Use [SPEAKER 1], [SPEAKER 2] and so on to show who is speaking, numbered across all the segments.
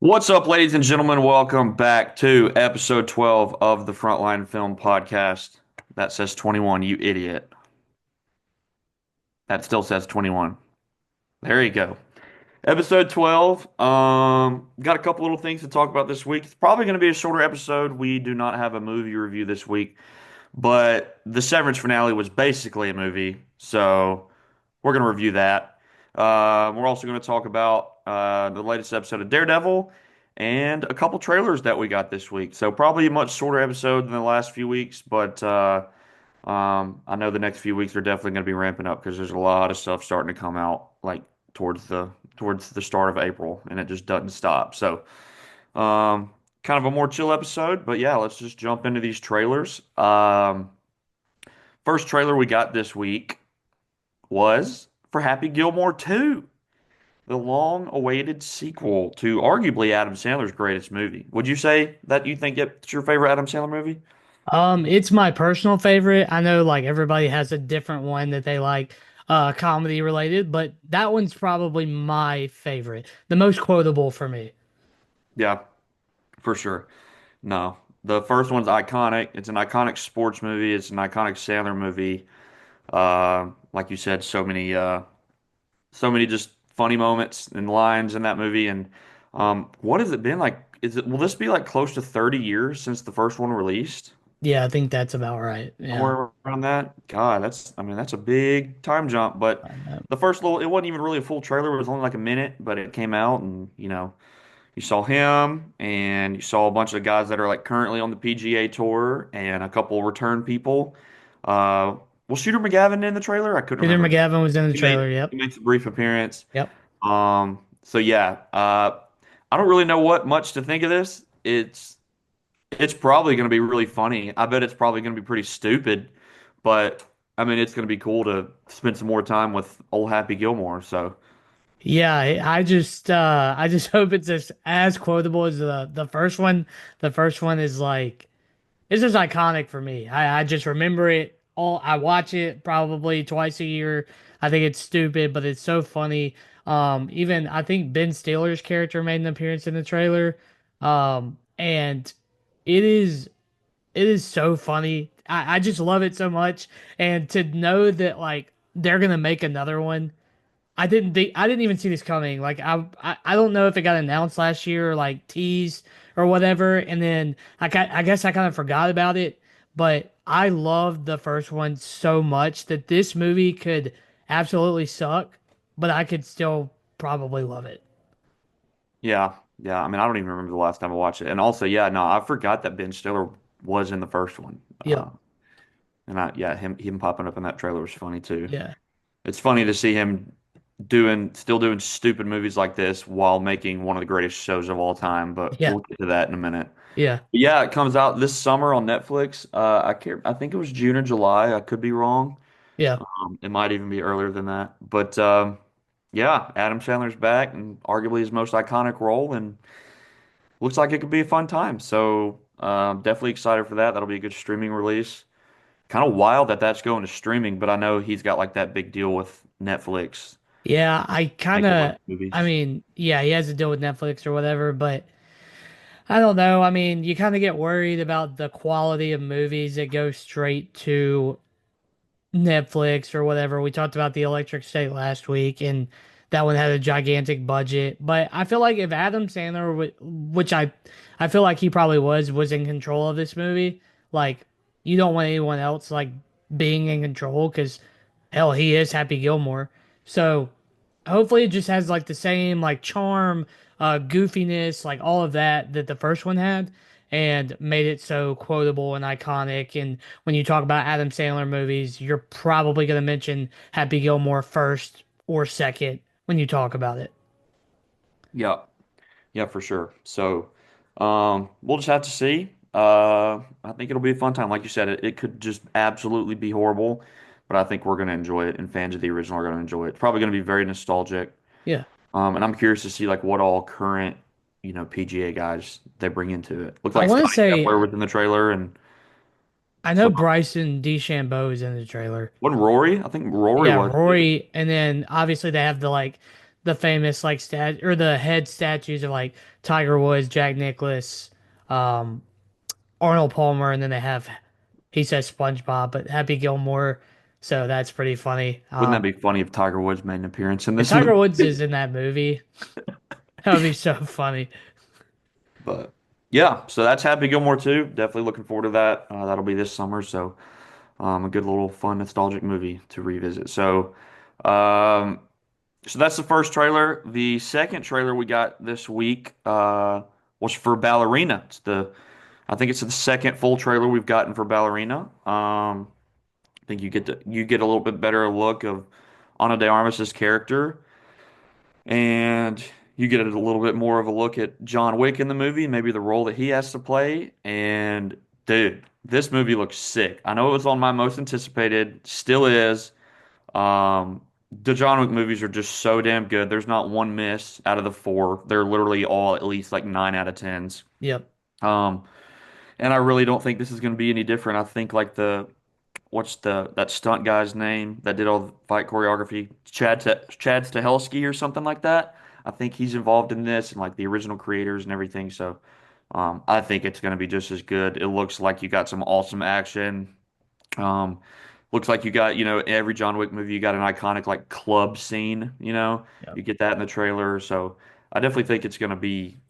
[SPEAKER 1] What's up, ladies and gentlemen? Welcome back to episode 12 of the Frontline Film Podcast. That says 21, you idiot. That still says 21. There you go. Episode 12. Got a couple little things to talk about this week. It's probably going to be a shorter episode. We do not have a movie review this week, but the Severance finale was basically a movie, so we're going to review that. We're also going to talk about the latest episode of Daredevil and a couple trailers that we got this week. So probably a much shorter episode than the last few weeks, but I know the next few weeks are definitely going to be ramping up because there's a lot of stuff starting to come out like towards the start of April, and it just doesn't stop. So kind of a more chill episode, but yeah, let's just jump into these trailers. First trailer we got this week was for Happy Gilmore 2, the long-awaited sequel to arguably Adam Sandler's greatest movie. Would you say that you think it's your favorite Adam Sandler movie?
[SPEAKER 2] It's my personal favorite. I know like everybody has a different one that they like, comedy related, but that one's probably my favorite. The most quotable for me.
[SPEAKER 1] Yeah, for sure. No, the first one's iconic. It's an iconic sports movie. It's an iconic Sandler movie. Like you said, so many just funny moments and lines in that movie. And what has it been like? Will this be like close to 30 years since the first one released?
[SPEAKER 2] Yeah, I think that's about right. Yeah.
[SPEAKER 1] Somewhere around that. God, I mean, that's a big time jump. But the first little, it wasn't even really a full trailer. It was only like a minute, but it came out, and you saw him, and you saw a bunch of guys that are like currently on the PGA tour, and a couple return people. Uh, was Shooter McGavin in the trailer? I couldn't
[SPEAKER 2] Peter
[SPEAKER 1] remember.
[SPEAKER 2] McGavin was in the
[SPEAKER 1] He made
[SPEAKER 2] trailer.
[SPEAKER 1] he
[SPEAKER 2] Yep.
[SPEAKER 1] makes a brief appearance.
[SPEAKER 2] Yep.
[SPEAKER 1] So yeah, I don't really know what much to think of this. It's probably going to be really funny. I bet it's probably going to be pretty stupid, but I mean, it's going to be cool to spend some more time with old Happy Gilmore. So
[SPEAKER 2] Yeah, I just hope it's as quotable as the first one. The first one is like it's just iconic for me. I just remember it all. I watch it probably twice a year. I think it's stupid, but it's so funny. Even I think Ben Stiller's character made an appearance in the trailer. And it is so funny. I just love it so much. And to know that like they're gonna make another one, I didn't even see this coming. Like I don't know if it got announced last year or like teased or whatever, and then I guess I kind of forgot about it. But I loved the first one so much that this movie could absolutely suck, but I could still probably love it.
[SPEAKER 1] yeah, yeah. I mean, I don't even remember the last time I watched it. And also, yeah, no, I forgot that Ben Stiller was in the first one.
[SPEAKER 2] Yep.
[SPEAKER 1] And yeah, him popping up in that trailer was funny too.
[SPEAKER 2] Yeah.
[SPEAKER 1] It's funny to see him still doing stupid movies like this while making one of the greatest shows of all time. But
[SPEAKER 2] Yeah.
[SPEAKER 1] we'll get to that in a minute.
[SPEAKER 2] Yeah.
[SPEAKER 1] Yeah, it comes out this summer on Netflix. I think it was June or July. I could be wrong.
[SPEAKER 2] Yeah.
[SPEAKER 1] It might even be earlier than that. But yeah, Adam Sandler's back and arguably his most iconic role, and looks like it could be a fun time. So definitely excited for that. That'll be a good streaming release. Kind of wild that that's going to streaming, but I know he's got like that big deal with Netflix
[SPEAKER 2] Yeah. I kind
[SPEAKER 1] making a bunch
[SPEAKER 2] of
[SPEAKER 1] of
[SPEAKER 2] I
[SPEAKER 1] movies.
[SPEAKER 2] mean, yeah, he has to deal with Netflix or whatever, but I don't know. I mean, you kind of get worried about the quality of movies that go straight to Netflix or whatever. We talked about The Electric State last week, and that one had a gigantic budget. But I feel like if Adam Sandler, which I feel like he probably was in control of this movie, like you don't want anyone else like being in control because hell, he is Happy Gilmore. So hopefully it just has like the same like charm, goofiness, like all of that that the first one had, and made it so quotable and iconic. And when you talk about Adam Sandler movies, you're probably gonna mention Happy Gilmore first or second when you talk about it.
[SPEAKER 1] Yeah, yeah, for sure. So we'll just have to see. I think it'll be a fun time. Like you said, it could just absolutely be horrible, but I think we're going to enjoy it, and fans of the original are going to enjoy it. It's probably going to be very nostalgic.
[SPEAKER 2] Yeah,
[SPEAKER 1] And I'm curious to see like what all current, PGA guys they bring into it. Looks
[SPEAKER 2] I
[SPEAKER 1] like
[SPEAKER 2] want to
[SPEAKER 1] Scotty
[SPEAKER 2] say
[SPEAKER 1] Scheffler was in the trailer, and
[SPEAKER 2] I know
[SPEAKER 1] some
[SPEAKER 2] Bryson DeChambeau is in the trailer.
[SPEAKER 1] wasn't Rory? I think Rory
[SPEAKER 2] Yeah,
[SPEAKER 1] was too.
[SPEAKER 2] Rory, and then obviously they have the like the famous like stat or the head statues of like Tiger Woods, Jack Nicklaus, um, Arnold Palmer, and then they have he says SpongeBob, but Happy Gilmore. So that's pretty funny.
[SPEAKER 1] Wouldn't that be funny if Tiger Woods made an appearance in
[SPEAKER 2] If
[SPEAKER 1] this
[SPEAKER 2] Tiger
[SPEAKER 1] movie?
[SPEAKER 2] Woods is in that movie, that would be so funny.
[SPEAKER 1] But yeah, so that's Happy Gilmore too. Definitely looking forward to that. That'll be this summer, so a good little fun nostalgic movie to revisit. Um, so that's the first trailer. The second trailer we got this week was for Ballerina. I think it's the second full trailer we've gotten for Ballerina. I think you get a little bit better look of Ana de Armas's character, and you get a little bit more of a look at John Wick in the movie, maybe the role that he has to play. And dude, this movie looks sick. I know it was on my most anticipated, still is. Um, the John Wick movies are just so damn good. There's not one miss out of the four. They're literally all at least like 9 out of 10s.
[SPEAKER 2] Yep.
[SPEAKER 1] Um, and I really don't think this is going to be any different. I think like what's that stunt guy's name that did all the fight choreography? Chad Stahelski or something like that. I think he's involved in this and like the original creators and everything. So I think it's going to be just as good. It looks like you got some awesome action. Um, looks like you got, every John Wick movie, you got an iconic like club scene,
[SPEAKER 2] Yep.
[SPEAKER 1] you get that in the trailer. So I definitely think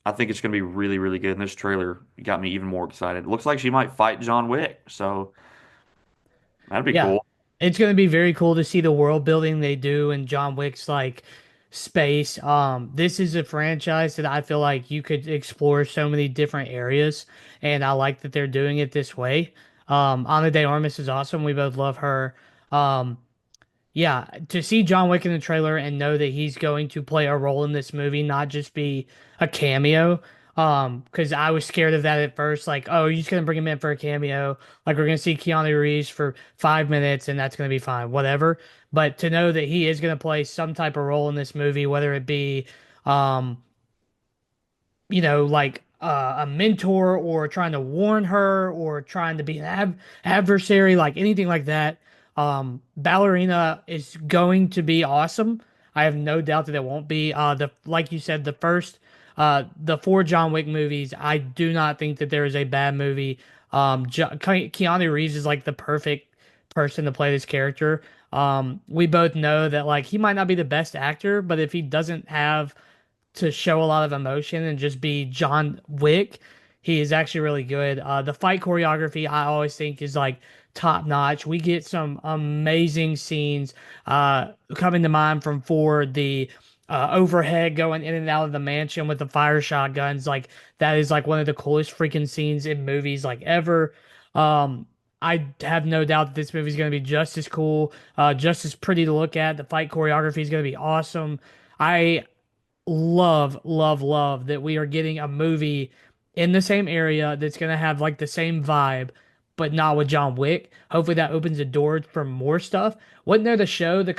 [SPEAKER 1] I think it's going to be really, really good. And this trailer got me even more excited. It looks like she might fight John Wick. So that'd be
[SPEAKER 2] Yeah.
[SPEAKER 1] cool.
[SPEAKER 2] It's going to be very cool to see the world building they do in John Wick's like space. This is a franchise that I feel like you could explore so many different areas, and I like that they're doing it this way. Ana de Armas is awesome. We both love her. Um, Yeah, to see John Wick in the trailer and know that he's going to play a role in this movie, not just be a cameo. Because I was scared of that at first, like, oh, you're just gonna bring him in for a cameo, like we're gonna see Keanu Reeves for 5 minutes and that's gonna be fine, whatever. But to know that he is gonna play some type of role in this movie, whether it be, um, like a mentor or trying to warn her or trying to be an adversary, like anything like that. Ballerina is going to be awesome. I have no doubt that it won't be. The like you said, the four John Wick movies. I do not think that there is a bad movie. Keanu Reeves is like the perfect person to play this character. We both know that like he might not be the best actor, but if he doesn't have to show a lot of emotion and just be John Wick. He is actually really good. The fight choreography I always think is like top notch. We get some amazing scenes coming to mind from Ford, the overhead going in and out of the mansion with the fire shotguns. Like that is like one of the coolest freaking scenes in movies like ever. Um, I have no doubt that this movie is going to be just as cool, just as pretty to look at. The fight choreography is going to be awesome. I love that we are getting a movie in the same area that's gonna have like the same vibe, but not with John Wick. Hopefully that opens the door for more stuff. Wasn't there the show, the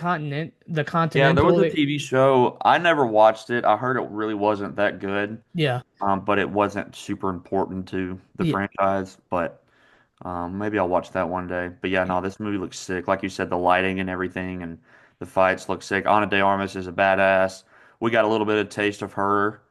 [SPEAKER 1] Yeah, there was
[SPEAKER 2] Continental
[SPEAKER 1] a
[SPEAKER 2] that,
[SPEAKER 1] TV show. I never watched it. I heard it really wasn't that good,
[SPEAKER 2] yeah,
[SPEAKER 1] but it wasn't super important to the
[SPEAKER 2] yeah,
[SPEAKER 1] franchise. But maybe I'll watch that one day. But yeah,
[SPEAKER 2] yeah,
[SPEAKER 1] no, this movie looks sick. Like you said, the lighting and everything, and the fights look sick. Ana de Armas is a badass. We got a little bit of taste of her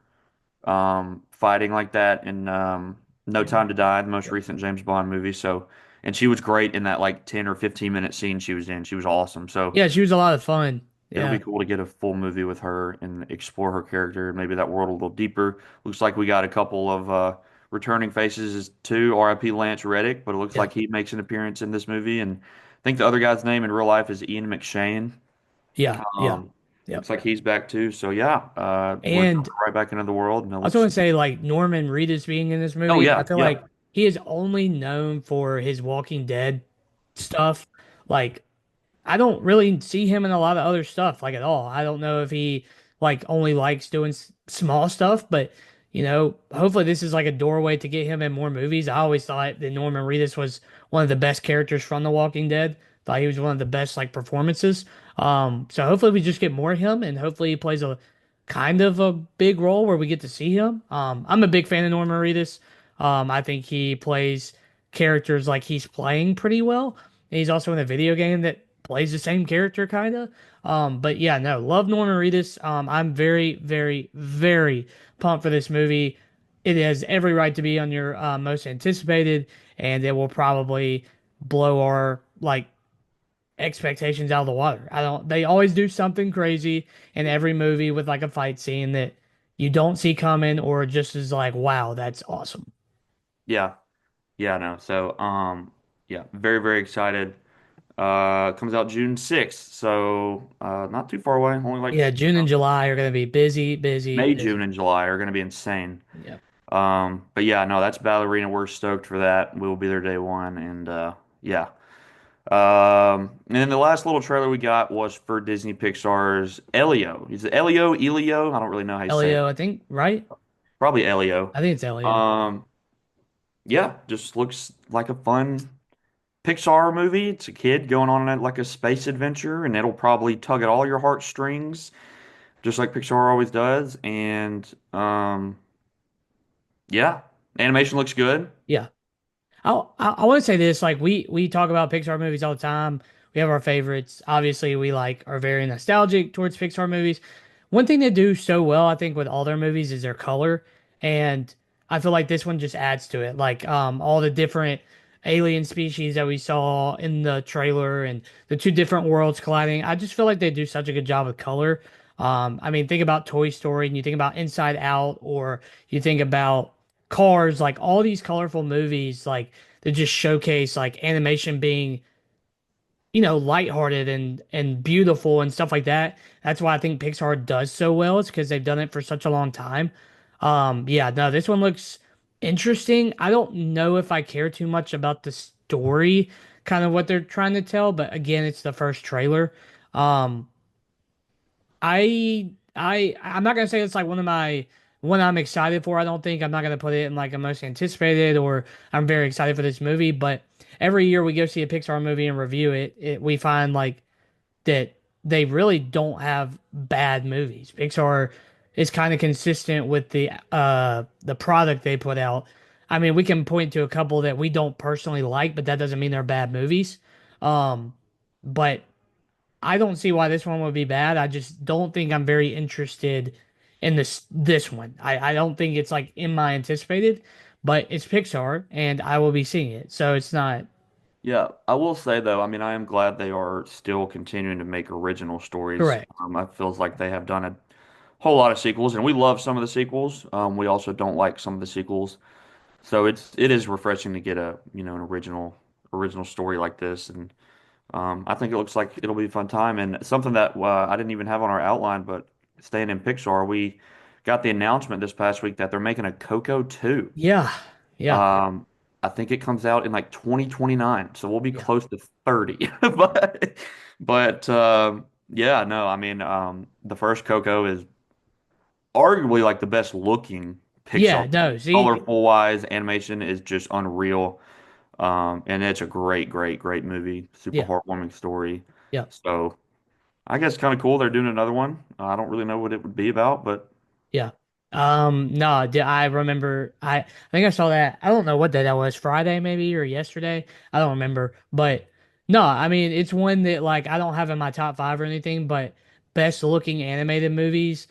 [SPEAKER 1] fighting like that in No
[SPEAKER 2] yeah,
[SPEAKER 1] Time to Die, the most
[SPEAKER 2] yep.
[SPEAKER 1] recent James Bond movie. So, and she was great in that like 10 or 15-minute scene she was in. She was awesome. So.
[SPEAKER 2] Yeah, she was a lot of fun.
[SPEAKER 1] It'll be
[SPEAKER 2] Yeah,
[SPEAKER 1] cool to get a full movie with her and explore her character, maybe that world a little deeper. Looks like we got a couple of returning faces too. R.I.P. Lance Reddick, but it looks
[SPEAKER 2] yeah,
[SPEAKER 1] like he makes an appearance in this movie. And I think the other guy's name in real life is Ian McShane.
[SPEAKER 2] yeah, yeah, yep.
[SPEAKER 1] Looks like he's back too. So yeah, we're
[SPEAKER 2] And
[SPEAKER 1] jumping right back into the world, and it
[SPEAKER 2] I was
[SPEAKER 1] looks.
[SPEAKER 2] going to say, like, Norman Reedus being in this
[SPEAKER 1] Oh
[SPEAKER 2] movie, I
[SPEAKER 1] yeah,
[SPEAKER 2] feel
[SPEAKER 1] yeah,
[SPEAKER 2] like he is only known for his Walking Dead stuff. Like, I don't really see him in a lot of other stuff, like, at all. I don't know if he, like, only likes doing small stuff, but, hopefully this is like a doorway to get him in more movies. I always thought that Norman Reedus was one of the best characters from The Walking Dead. Thought he was one of the best, like, performances. So hopefully we just get more of him, and hopefully he plays a kind of a big role where we get to see him. I'm a big fan of Norman Reedus. I think he plays characters like he's playing pretty well. And he's also in a video game that plays the same character kind of. But yeah, no, love Norman Reedus. I'm very, very, very pumped for this movie. It has every right to be on your most anticipated, and it will probably blow our like expectations out of the water. I don't. They always do something crazy in every movie with like a fight scene that you don't see coming, or just is like, wow, that's awesome.
[SPEAKER 1] Yeah. Yeah, no. So, yeah, very, very excited. Comes out June 6th, so not too far away. Only like
[SPEAKER 2] Yeah, June and July are gonna be busy, busy,
[SPEAKER 1] May, June,
[SPEAKER 2] busy.
[SPEAKER 1] and July are going to be insane.
[SPEAKER 2] Yeah.
[SPEAKER 1] But yeah, no, that's Ballerina. We're stoked for that. We will be there day one, and yeah. And then the last little trailer we got was for Disney Pixar's Elio. Is it Elio, Elio? I don't really know how you say it.
[SPEAKER 2] Elio, I think, right?
[SPEAKER 1] Probably Elio.
[SPEAKER 2] I think it's Elio.
[SPEAKER 1] Um, yeah, just looks like a fun Pixar movie. It's a kid going on like a space adventure, and it'll probably tug at all your heartstrings, just like Pixar always does. And yeah, animation looks good.
[SPEAKER 2] Yeah. I want to say this, like we talk about Pixar movies all the time. We have our favorites. Obviously, we like are very nostalgic towards Pixar movies. One thing they do so well, I think, with all their movies is their color, and I feel like this one just adds to it. Like all the different alien species that we saw in the trailer and the two different worlds colliding. I just feel like they do such a good job with color. I mean, think about Toy Story and you think about Inside Out, or you think about Cars, like all these colorful movies, like that just showcase like animation being, lighthearted and beautiful and stuff like that. That's why I think Pixar does so well. It's because they've done it for such a long time. Yeah, no, this one looks interesting. I don't know if I care too much about the story, kind of what they're trying to tell, but again, it's the first trailer. Um, I'm not gonna say it's like one I'm excited for. I don't think I'm not gonna put it in like a most anticipated or I'm very excited for this movie. But every year we go see a Pixar movie and review it, we find like that they really don't have bad movies. Pixar is kind of consistent with the product they put out. I mean, we can point to a couple that we don't personally like, but that doesn't mean they're bad movies. Um, but I don't see why this one would be bad. I just don't think I'm very interested in this one. I don't think it's like in my anticipated, but it's Pixar and I will be seeing it. So it's not
[SPEAKER 1] Yeah, I will say though, I mean, I am glad they are still continuing to make original stories.
[SPEAKER 2] correct.
[SPEAKER 1] It feels like they have done a whole lot of sequels, and we love some of the sequels. We also don't like some of the sequels. So it is refreshing to get an original story like this, and I think it looks like it'll be a fun time. And something that I didn't even have on our outline, but staying in Pixar, we got the announcement this past week that they're making a Coco 2.
[SPEAKER 2] Yeah. Yeah.
[SPEAKER 1] Um, I think it comes out in like 2029, so we'll be
[SPEAKER 2] Yeah.
[SPEAKER 1] close to 30. But yeah, no, I mean, the first Coco is arguably like the best looking
[SPEAKER 2] Yeah.
[SPEAKER 1] Pixar.
[SPEAKER 2] No, see,
[SPEAKER 1] Colorful wise, animation is just unreal. And it's a great, great, great movie. Super
[SPEAKER 2] yeah.
[SPEAKER 1] heartwarming story.
[SPEAKER 2] Yeah.
[SPEAKER 1] So I guess kind of cool they're doing another one. I don't really know what it would be about, but
[SPEAKER 2] Yeah. No, I remember I think I saw that. I don't know what day that was, Friday maybe or yesterday. I don't remember. But no, I mean it's one that like I don't have in my top five or anything, but best looking animated movies,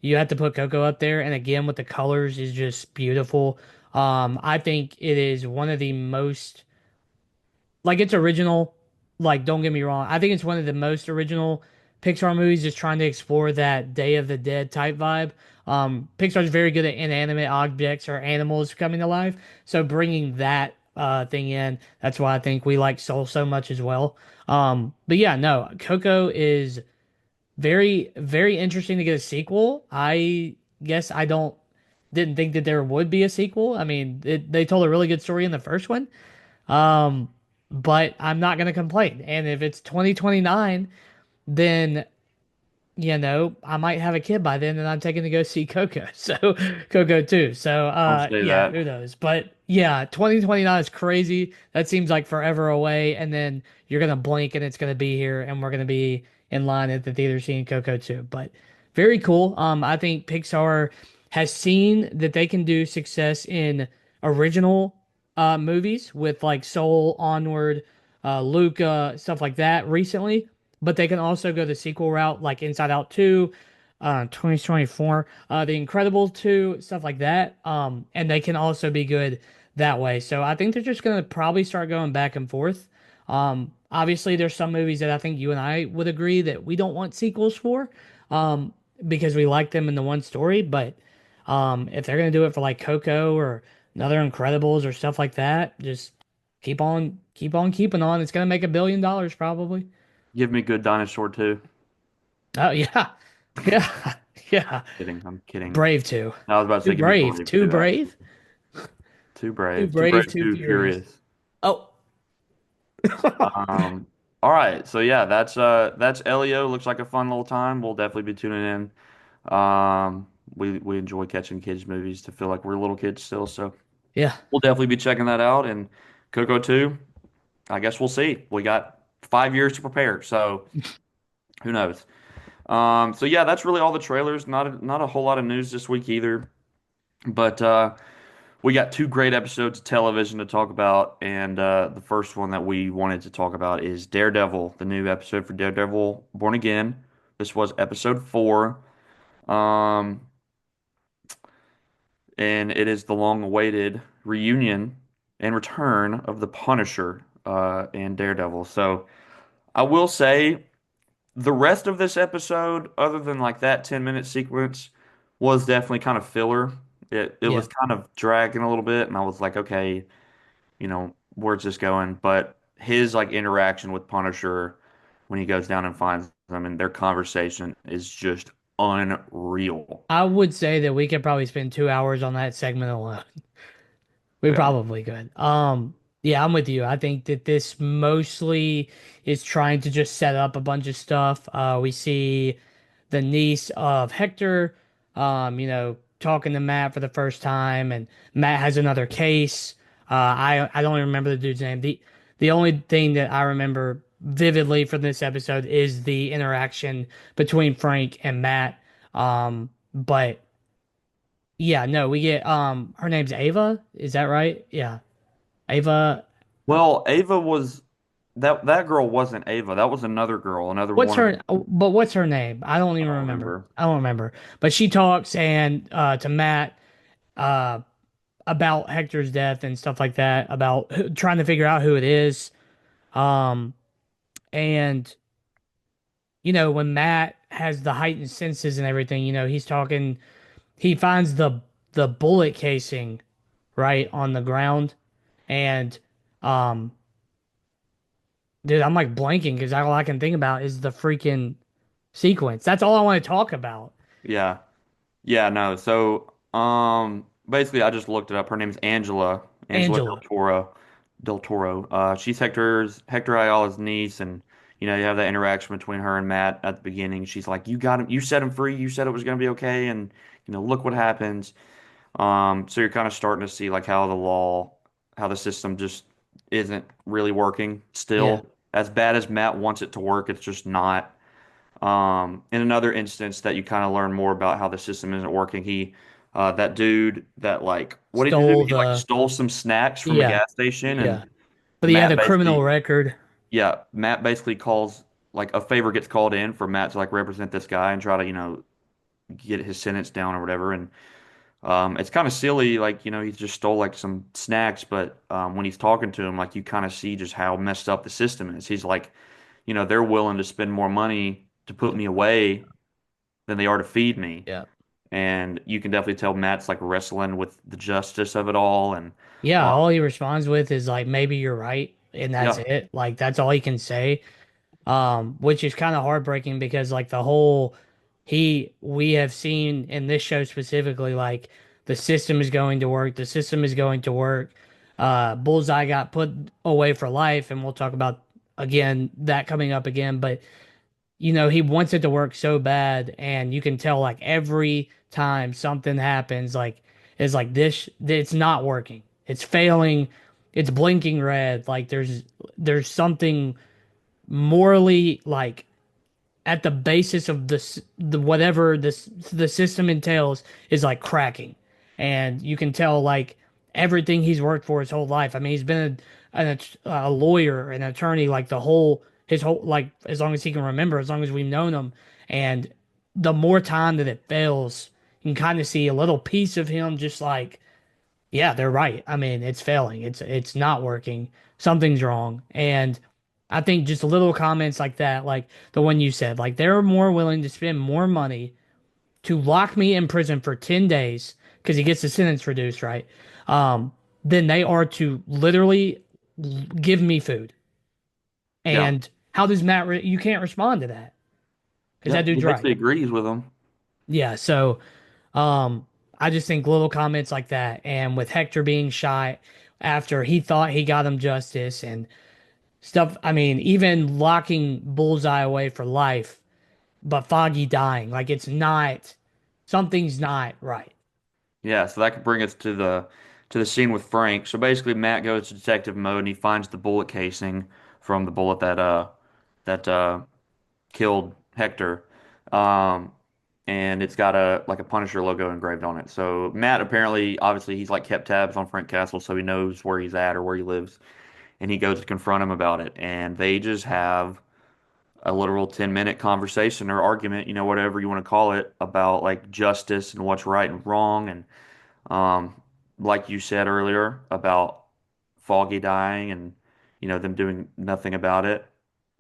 [SPEAKER 2] you have to put Coco up there. And again with the colors is just beautiful. I think it is one of the most like it's original. Like, don't get me wrong. I think it's one of the most original Pixar movies, just trying to explore that Day of the Dead type vibe. Pixar's very good at inanimate objects or animals coming to life. So bringing that thing in, that's why I think we like Soul so much as well. But yeah, no, Coco is very, very interesting to get a sequel. I guess I didn't think that there would be a sequel. I mean, they told a really good story in the first one. Um, but I'm not gonna complain. And if it's 2029, then I might have a kid by then and I'm taking to go see Coco. So Coco too. So
[SPEAKER 1] don't say
[SPEAKER 2] yeah,
[SPEAKER 1] that.
[SPEAKER 2] who knows? But yeah, 2029 is crazy. That seems like forever away. And then you're gonna blink and it's gonna be here and we're gonna be in line at the theater seeing Coco too. But very cool. I think Pixar has seen that they can do success in original movies with like Soul, Onward, Luca, stuff like that recently. But they can also go the sequel route, like Inside Out 2, 2024, The Incredibles 2, stuff like that. And they can also be good that way. So I think they're just gonna probably start going back and forth. Obviously, there's some movies that I think you and I would agree that we don't want sequels for, um, because we like them in the one story. But if they're gonna do it for like Coco or another Incredibles or stuff like that, just keep on keeping on. It's gonna make $1 billion probably.
[SPEAKER 1] Give me Good Dinosaur too.
[SPEAKER 2] Oh yeah, yeah, yeah.
[SPEAKER 1] Kidding. I'm kidding.
[SPEAKER 2] Brave too.
[SPEAKER 1] I was about to
[SPEAKER 2] Too
[SPEAKER 1] say give me
[SPEAKER 2] brave.
[SPEAKER 1] Brave
[SPEAKER 2] Too
[SPEAKER 1] too,
[SPEAKER 2] brave.
[SPEAKER 1] actually. Too
[SPEAKER 2] Too
[SPEAKER 1] brave. Too
[SPEAKER 2] brave.
[SPEAKER 1] brave,
[SPEAKER 2] Too
[SPEAKER 1] too
[SPEAKER 2] furious.
[SPEAKER 1] furious.
[SPEAKER 2] Oh,
[SPEAKER 1] Um, all right. So yeah, that's Elio. Looks like a fun little time. We'll definitely be tuning in. We enjoy catching kids movies to feel like we're little kids still. So
[SPEAKER 2] yeah.
[SPEAKER 1] we'll definitely be checking that out. And Coco 2, I guess we'll see. We got 5 years to prepare. So who knows? So yeah, that's really all the trailers. Not a whole lot of news this week either. But we got two great episodes of television to talk about, and the first one that we wanted to talk about is Daredevil, the new episode for Daredevil Born Again. This was episode 4, um, and it is the long-awaited reunion and return of the Punisher and Daredevil. So I will say the rest of this episode, other than like that 10-minute sequence, was definitely kind of filler. It
[SPEAKER 2] Yeah.
[SPEAKER 1] was kind of dragging a little bit, and I was like, okay, where's this going? But his like interaction with Punisher when he goes down and finds them and their conversation is just unreal.
[SPEAKER 2] I would say that we could probably spend 2 hours on that segment alone. We
[SPEAKER 1] Yeah.
[SPEAKER 2] probably could. Yeah, I'm with you. I think that this mostly is trying to just set up a bunch of stuff. We see the niece of Hector, talking to Matt for the first time, and Matt has another case. I don't even remember the dude's name. The only thing that I remember vividly from this episode is the interaction between Frank and Matt. But yeah, no, we get her name's Ava, is that right? Yeah. Ava,
[SPEAKER 1] Well, Ava was that girl wasn't Ava. That was another girl, another
[SPEAKER 2] what's
[SPEAKER 1] one of
[SPEAKER 2] her but what's her name? I don't
[SPEAKER 1] I
[SPEAKER 2] even
[SPEAKER 1] don't
[SPEAKER 2] remember.
[SPEAKER 1] remember.
[SPEAKER 2] I don't remember. But she talks and to Matt uh about Hector's death and stuff like that, about trying to figure out who it is. Um, and when Matt has the heightened senses and everything, he's talking, he finds the bullet casing right on the ground, and um, dude, I'm like blanking because all I can think about is the freaking sequence. That's all I want to talk about.
[SPEAKER 1] Yeah. Yeah, no. So, basically, I just looked it up. Her name's Angela Del
[SPEAKER 2] Angela.
[SPEAKER 1] Toro. Del Toro. She's Hector Ayala's niece, and you have that interaction between her and Matt at the beginning. She's like, "You got him. You set him free. You said it was gonna be okay, and look what happens." So you're kind of starting to see like how the system just isn't really working
[SPEAKER 2] Yeah,
[SPEAKER 1] still. As bad as Matt wants it to work, it's just not. In another instance that you kind of learn more about how the system isn't working, that dude that like, what did he do?
[SPEAKER 2] stole
[SPEAKER 1] He like
[SPEAKER 2] the
[SPEAKER 1] stole some snacks from a
[SPEAKER 2] yeah,
[SPEAKER 1] gas station, and
[SPEAKER 2] yeah. But he had
[SPEAKER 1] Matt
[SPEAKER 2] a criminal
[SPEAKER 1] basically,
[SPEAKER 2] record.
[SPEAKER 1] Matt basically calls like a favor gets called in for Matt to like represent this guy and try to, get his sentence down or whatever. And it's kind of silly, like, he just stole like some snacks, but when he's talking to him, like you kind of see just how messed up the system is. He's like, they're willing to spend more money to put me away than they are to feed me.
[SPEAKER 2] Yeah.
[SPEAKER 1] And you can definitely tell Matt's like wrestling with the justice of it all. And
[SPEAKER 2] Yeah,
[SPEAKER 1] uh,
[SPEAKER 2] all he responds with is like maybe you're right, and that's
[SPEAKER 1] yeah,
[SPEAKER 2] it. Like that's all he can say. Which is kind of heartbreaking because like the whole we have seen in this show specifically, like the system is going to work, the system is going to work. Bullseye got put away for life, and we'll talk about again that coming up again, but he wants it to work so bad, and you can tell like every time something happens, like it's like this, it's not working. It's failing. It's blinking red. Like there's something morally like at the basis of the whatever the system entails is like cracking, and you can tell like everything he's worked for his whole life. I mean, he's been a lawyer, an attorney, like his whole, like, as long as he can remember, as long as we've known him. And the more time that it fails, you can kind of see a little piece of him just like, yeah, they're right. I mean, it's failing. It's not working. Something's wrong. And I think just little comments like that, like the one you said, like they're more willing to spend more money to lock me in prison for 10 days because he gets the sentence reduced, right? Um, than they are to literally give me food.
[SPEAKER 1] Yeah.
[SPEAKER 2] And how does you can't respond to that because that
[SPEAKER 1] Yep. He
[SPEAKER 2] dude's right.
[SPEAKER 1] basically agrees with him.
[SPEAKER 2] Yeah. So, um, I just think little comments like that. And with Hector being shot after he thought he got him justice and stuff. I mean, even locking Bullseye away for life, but Foggy dying, like something's not right.
[SPEAKER 1] Yeah, so that could bring us to the scene with Frank. So basically Matt goes to detective mode and he finds the bullet casing from the bullet that killed Hector. Um and it's got a like a Punisher logo engraved on it. So Matt apparently obviously he's like kept tabs on Frank Castle so he knows where he's at or where he lives and he goes to confront him about it and they just have a literal 10-minute conversation or argument, whatever you want to call it, about like justice and what's right and wrong and um, like you said earlier about Foggy dying and them doing nothing about it.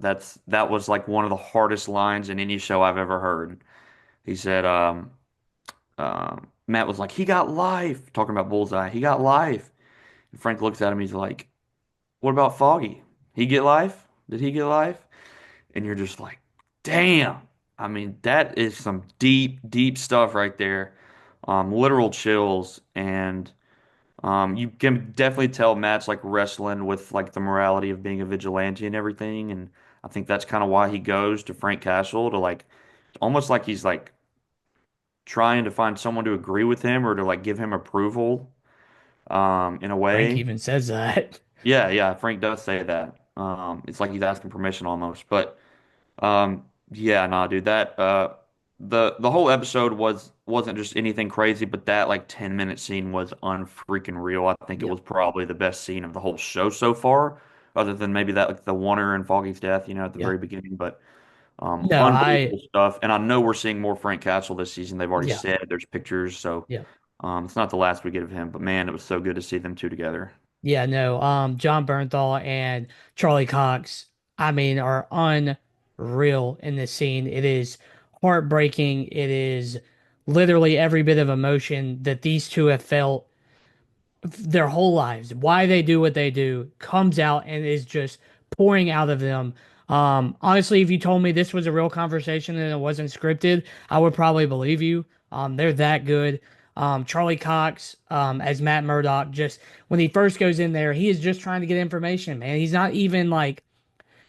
[SPEAKER 1] That was like one of the hardest lines in any show I've ever heard. He said, Matt was like, he got life, talking about Bullseye. He got life. And Frank looks at him. He's like, what about Foggy? He get life? Did he get life? And you're just like, damn. I mean, that is some deep, deep stuff right there. Literal chills and. You can definitely tell Matt's like wrestling with like the morality of being a vigilante and everything, and I think that's kind of why he goes to Frank Castle to like almost like he's like trying to find someone to agree with him or to like give him approval, in a
[SPEAKER 2] Frank
[SPEAKER 1] way.
[SPEAKER 2] even says that.
[SPEAKER 1] Yeah, yeah, Frank does say that. It's like he's asking permission almost, but yeah, nah, dude, that the whole episode wasn't just anything crazy, but that like 10-minute scene was unfreaking real. I think it
[SPEAKER 2] Yep.
[SPEAKER 1] was probably the best scene of the whole show so far, other than maybe that like the Warner and Foggy's death, at the
[SPEAKER 2] Yeah.
[SPEAKER 1] very beginning. But
[SPEAKER 2] No,
[SPEAKER 1] unbelievable stuff. And I know we're seeing more Frank Castle this season. They've already
[SPEAKER 2] yeah.
[SPEAKER 1] said there's pictures, so
[SPEAKER 2] Yeah.
[SPEAKER 1] it's not the last we get of him. But man, it was so good to see them two together.
[SPEAKER 2] Yeah, no. John Bernthal and Charlie Cox, I mean, are unreal in this scene. It is heartbreaking. It is literally every bit of emotion that these two have felt their whole lives. Why they do what they do comes out and is just pouring out of them. Honestly, if you told me this was a real conversation and it wasn't scripted, I would probably believe you. They're that good. Charlie Cox, as Matt Murdock, just when he first goes in there, he is just trying to get information, man. He's not even like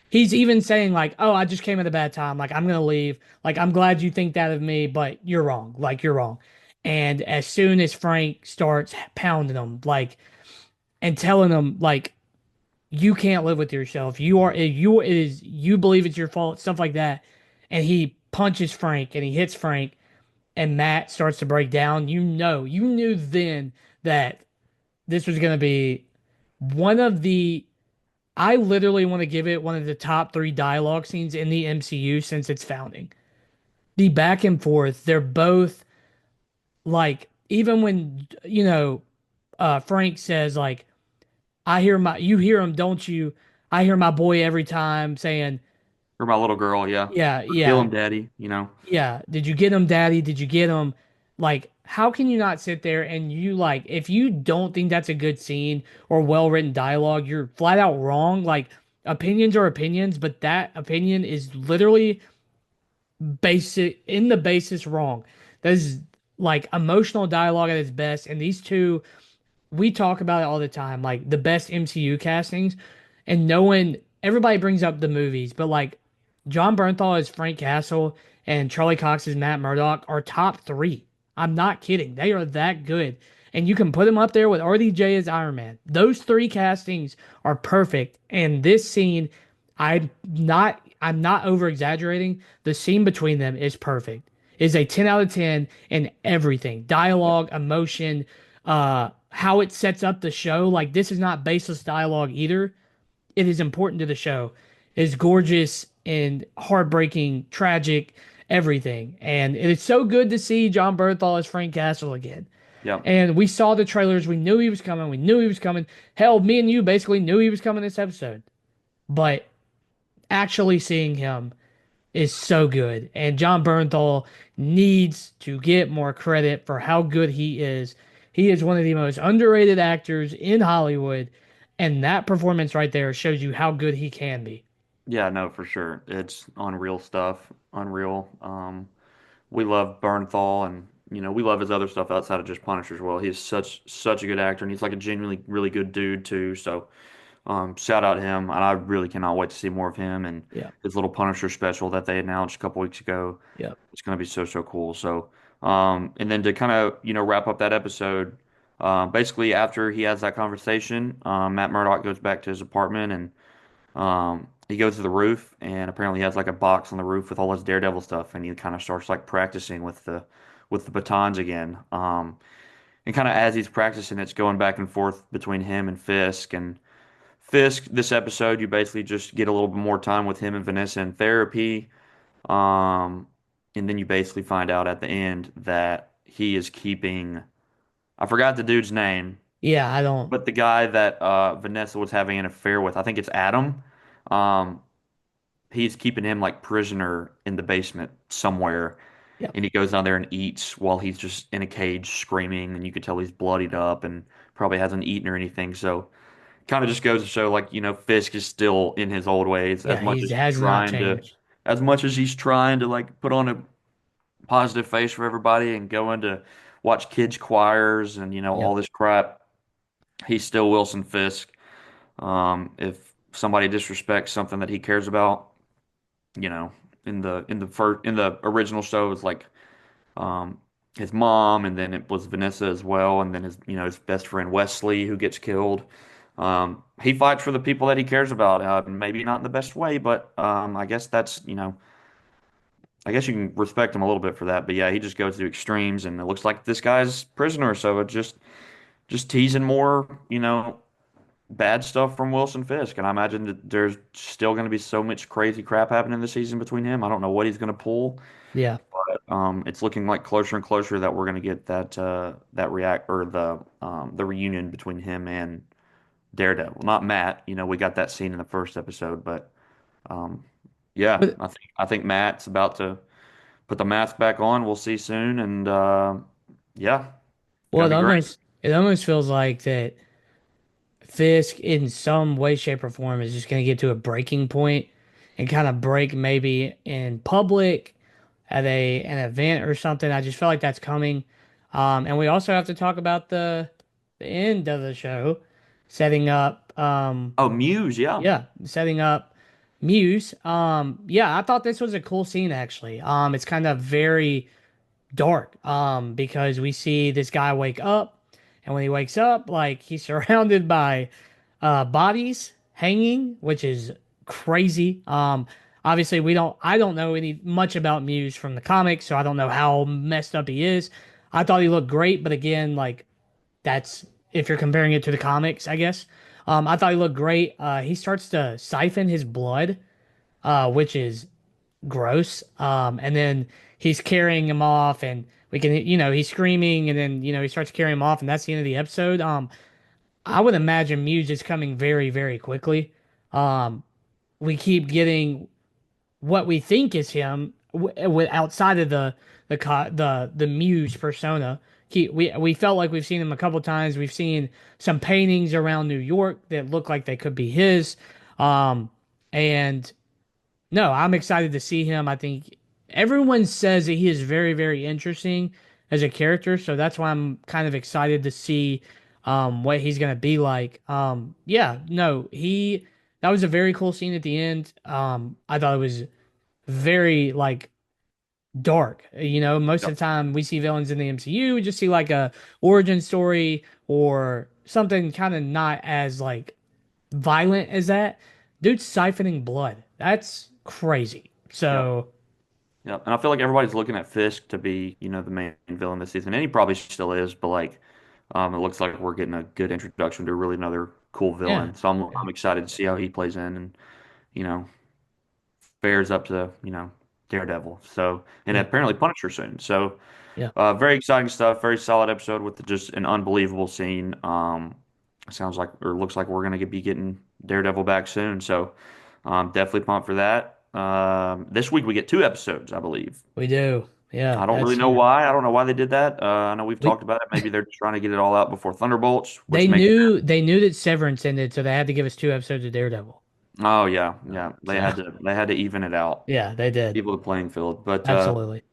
[SPEAKER 2] he's even saying like, "Oh, I just came at a bad time. Like I'm gonna leave. Like I'm glad you think that of me, but you're wrong. Like you're wrong." And as soon as Frank starts pounding him, like and telling him like you can't live with yourself. You believe it's your fault, stuff like that. And he punches Frank and he hits Frank and Matt starts to break down. You knew then that this was gonna be one of the I literally want to give it one of the top three dialogue scenes in the MCU since its founding. The back and forth, they're both like, even when, Frank says, like, you hear him, don't you? I hear my boy every time saying,
[SPEAKER 1] For my little girl, yeah.
[SPEAKER 2] yeah,
[SPEAKER 1] Or kill
[SPEAKER 2] yeah,
[SPEAKER 1] him, daddy,
[SPEAKER 2] yeah. Did you get him, daddy? Did you get him? Like, how can you not sit there and if you don't think that's a good scene or well written dialogue, you're flat out wrong. Like, opinions are opinions, but that opinion is literally basic in the basis wrong. That is like emotional dialogue at its best. And these two, we talk about it all the time, like the best MCU castings, and no one, everybody brings up the movies, but like John Bernthal as Frank Castle and Charlie Cox as Matt Murdock are top three. I'm not kidding. They are that good. And you can put them up there with RDJ as Iron Man. Those three castings are perfect. And this scene, I'm not over exaggerating. The scene between them is perfect. Is a 10 out of 10 in everything. Dialogue, emotion, how it sets up the show. Like this is not baseless dialogue either. It is important to the show. It's gorgeous and heartbreaking, tragic, everything. And it is so good to see John Bernthal as Frank Castle again.
[SPEAKER 1] Yep.
[SPEAKER 2] And we saw the trailers. We knew he was coming. We knew he was coming. Hell, me and you basically knew he was coming this episode. But actually seeing him is so good. And John Bernthal needs to get more credit for how good he is. He is one of the most underrated actors in Hollywood. And that performance right there shows you how good he can be.
[SPEAKER 1] Yeah, no, for sure. It's unreal stuff. Unreal. We love Bernthal, and we love his other stuff outside of just Punisher as well. He's such a good actor, and he's like a genuinely really good dude too. So shout out him, and I really cannot wait to see more of him and
[SPEAKER 2] Yeah.
[SPEAKER 1] his little Punisher special that they announced a couple weeks ago.
[SPEAKER 2] Yeah.
[SPEAKER 1] It's going to be so cool. So and then to kind of wrap up that episode, basically after he has that conversation, Matt Murdock goes back to his apartment and he goes to the roof, and apparently he has like a box on the roof with all his Daredevil stuff, and he kind of starts like practicing with the batons again. And kind of as he's practicing, it's going back and forth between him and Fisk. And Fisk, this episode, you basically just get a little bit more time with him and Vanessa in therapy. Um, and then you basically find out at the end that he is keeping, I forgot the dude's name,
[SPEAKER 2] Yeah, I don't.
[SPEAKER 1] but the guy that Vanessa was having an affair with, I think it's Adam. Um, he's keeping him like prisoner in the basement somewhere,
[SPEAKER 2] Yeah.
[SPEAKER 1] and he goes down there and eats while he's just in a cage screaming, and you can tell he's bloodied up and probably hasn't eaten or anything. So kind of just goes to show like, Fisk is still in his old ways
[SPEAKER 2] Yeah, he has not changed.
[SPEAKER 1] as much as he's trying to like put on a positive face for everybody and going to watch kids choirs and
[SPEAKER 2] Yep.
[SPEAKER 1] all this crap. He's still Wilson Fisk. If somebody disrespects something that he cares about, you know, in the original show, it's like um, his mom, and then it was Vanessa as well, and then his best friend Wesley who gets killed. He fights for the people that he cares about. Maybe not in the best way, but I guess I guess you can respect him a little bit for that. But yeah, he just goes to extremes, and it looks like this guy's prisoner. So it just teasing more, bad stuff from Wilson Fisk. And I imagine that there's still going to be so much crazy crap happening this season between him. I don't know what he's going to pull.
[SPEAKER 2] Yeah.
[SPEAKER 1] It's looking like closer and closer that we're going to get that react or the reunion between him and Daredevil. Not Matt. We got that scene in the first episode, but um, yeah,
[SPEAKER 2] But
[SPEAKER 1] I think Matt's about to put the mask back on. We'll see soon, and yeah,
[SPEAKER 2] well,
[SPEAKER 1] gonna be great.
[SPEAKER 2] it almost feels like that Fisk in some way, shape, or form is just going to get to a breaking point and kind of break maybe in public at an event or something. I just feel like that's coming. And we also have to talk about the end of the show, setting up
[SPEAKER 1] Oh, Muse, yeah,
[SPEAKER 2] yeah, setting up Muse. Yeah, I thought this was a cool scene actually. It's kind of very dark because we see this guy wake up, and when he wakes up like he's surrounded by bodies hanging, which is crazy. Obviously I don't know any much about Muse from the comics, so I don't know how messed up he is. I thought he looked great, but again, like that's if you're comparing it to the comics, I guess. I thought he looked great. He starts to siphon his blood, which is gross. And then he's carrying him off, and we can, he's screaming, and then, he starts carrying him off, and that's the end of the episode. I would imagine Muse is coming very, very quickly. Um, we keep getting what we think is him outside of the Muse persona. We felt like we've seen him a couple times. We've seen some paintings around New York that look like they could be his. And no, I'm excited to see him. I think everyone says that he is very, very interesting as a character, so that's why I'm kind of excited to see what he's gonna be like. Yeah, no, he that was a very cool scene at the end. I thought it was very like dark. Most of
[SPEAKER 1] yep,
[SPEAKER 2] the time we see villains in the MCU, we just see like a origin story or something kind of not as like violent as that. Dude's siphoning blood. That's crazy.
[SPEAKER 1] yep,
[SPEAKER 2] So,
[SPEAKER 1] yep. And I feel like everybody's looking at Fisk to be, the main villain this season, and he probably still is, but like. It looks like we're getting a good introduction to really another cool
[SPEAKER 2] Yeah.
[SPEAKER 1] villain. So
[SPEAKER 2] Yeah.
[SPEAKER 1] I'm excited to see how he plays in and you know fares up to Daredevil. So and
[SPEAKER 2] Yeah.
[SPEAKER 1] apparently Punisher soon. So
[SPEAKER 2] Yeah.
[SPEAKER 1] very exciting stuff. Very solid episode with just an unbelievable scene. Sounds like or looks like we're gonna be getting Daredevil back soon. So definitely pumped for that. This week we get two episodes, I believe.
[SPEAKER 2] We do. Yeah.
[SPEAKER 1] I don't really
[SPEAKER 2] That's
[SPEAKER 1] know why. I don't know why they did that. I know we've
[SPEAKER 2] we
[SPEAKER 1] talked about it. Maybe they're just trying to get it all out before Thunderbolts,
[SPEAKER 2] they
[SPEAKER 1] which makes
[SPEAKER 2] knew they knew that Severance ended, so they had to give us 2 episodes of Daredevil.
[SPEAKER 1] oh yeah, yeah.
[SPEAKER 2] So
[SPEAKER 1] They had to even it out,
[SPEAKER 2] yeah, they did.
[SPEAKER 1] even the playing field. But
[SPEAKER 2] Absolutely.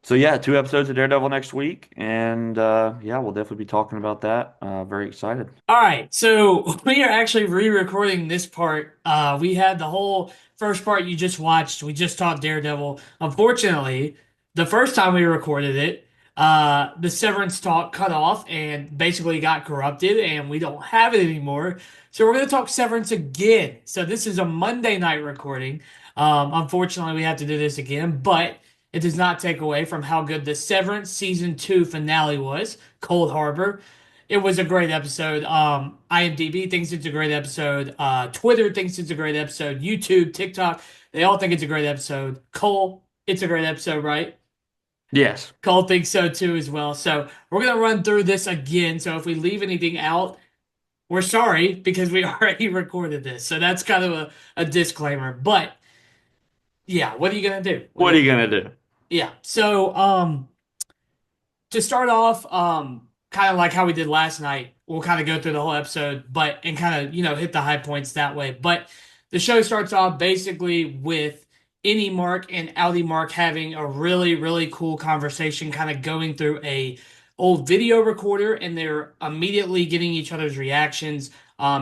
[SPEAKER 1] so yeah, two episodes of Daredevil next week, and yeah, we'll definitely be talking about that. Very excited.
[SPEAKER 2] All right, so we are actually re-recording this part. We had the whole first part you just watched. We just talked Daredevil. Unfortunately, the first time we recorded it, the Severance talk cut off and basically got corrupted, and we don't have it anymore. So we're going to talk Severance again. So this is a Monday night recording. Unfortunately, we have to do this again, but it does not take away from how good the Severance season 2 finale was, Cold Harbor. It was a great episode. IMDb thinks it's a great episode. Twitter thinks it's a great episode. YouTube, TikTok, they all think it's a great episode. Cole, it's a great episode, right?
[SPEAKER 1] Yes.
[SPEAKER 2] Cole thinks so too as well. So we're gonna run through this again. So if we leave anything out, we're sorry because we already recorded this. So that's kind of a disclaimer. But yeah, what are you gonna do? What are
[SPEAKER 1] What are
[SPEAKER 2] you
[SPEAKER 1] you
[SPEAKER 2] gonna
[SPEAKER 1] gonna do?
[SPEAKER 2] Yeah. So to start off, kind of like how we did last night, we'll kind of go through the whole episode, but and kind of, hit the high points that way. But the show starts off basically with Any Mark and Outie Mark having a really, really cool conversation, kind of going through a old video recorder, and they're immediately getting each other's reactions.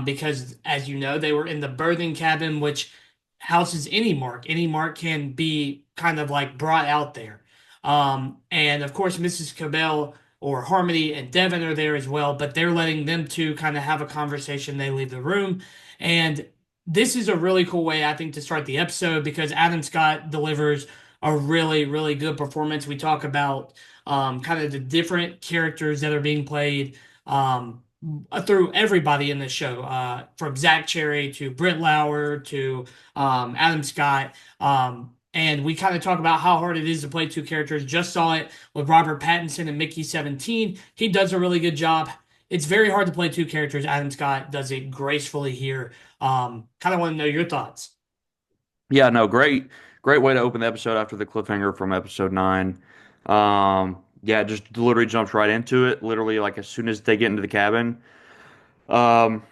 [SPEAKER 2] Because as you know, they were in the birthing cabin, which houses Any Mark. Any Mark can be kind of like brought out there. And of course, Mrs. Cabell or Harmony and Devin are there as well, but they're letting them two kind of have a conversation. They leave the room. And this is a really cool way, I think, to start the episode because Adam Scott delivers a really, really good performance. We talk about kind of the different characters that are being played through everybody in the show, from Zach Cherry to Britt Lauer to Adam Scott. And we kind of talk about how hard it is to play two characters. Just saw it with Robert Pattinson and Mickey 17. He does a really good job. It's very hard to play two characters. Adam Scott does it gracefully here. Kind of want to know your thoughts.
[SPEAKER 1] Yeah, no, great way to open the episode after the cliffhanger from episode 9. Yeah, just literally jumps right into it. Literally, like as soon as they get into the cabin, um,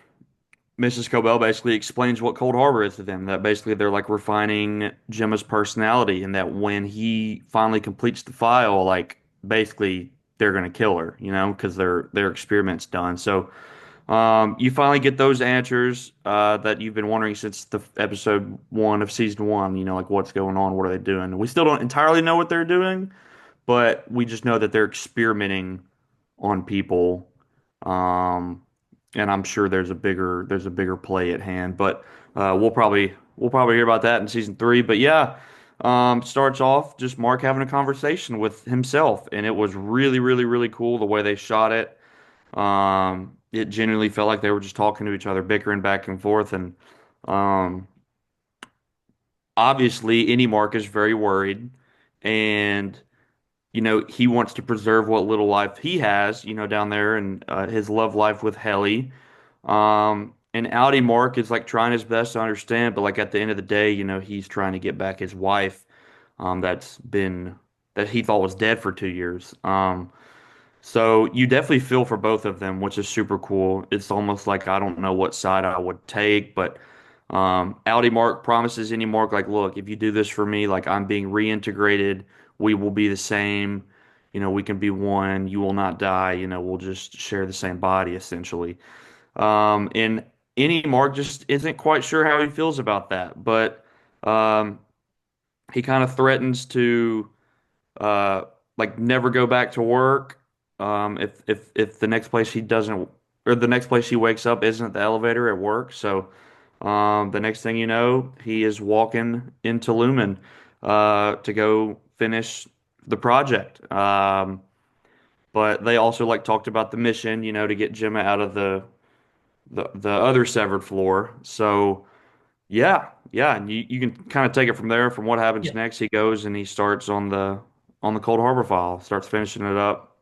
[SPEAKER 1] Mrs. Cobell basically explains what Cold Harbor is to them. That basically they're like refining Gemma's personality, and that when he finally completes the file, like basically they're gonna kill her, because their experiment's done. So you finally get those answers that you've been wondering since the episode 1 of season 1. Like what's going on, what are they doing? We still don't entirely know what they're doing, but we just know that they're experimenting on people. Um, and I'm sure there's a bigger play at hand, but we'll probably hear about that in season 3. But yeah, starts off just Mark having a conversation with himself, and it was really, really, really cool the way they shot it. It genuinely felt like they were just talking to each other, bickering back and forth, and um, obviously, any Mark is very worried, and he wants to preserve what little life he has, down there and his love life with Helly. And Audi Mark is like trying his best to understand, but like at the end of the day, he's trying to get back his wife, that's been that he thought was dead for 2 years. So you definitely feel for both of them, which is super cool. It's almost like I don't know what side I would take, but Audi Mark promises any Mark like, look, if you do this for me, like I'm being reintegrated, we will be the same. We can be one. You will not die. We'll just share the same body essentially. And any Mark just isn't quite sure how he feels about that, but um, he kind of threatens to uh, like never go back to work. If the next place he doesn't or the next place he wakes up isn't the elevator at work. So the next thing you know, he is walking into Lumen to go finish the project. but they also like talked about the mission, to get Gemma out of the other severed floor. So yeah, yeah, and you can kind of take it from there. From what happens
[SPEAKER 2] Yeah.
[SPEAKER 1] next, he goes and he starts on the Cold Harbor file, starts finishing it up.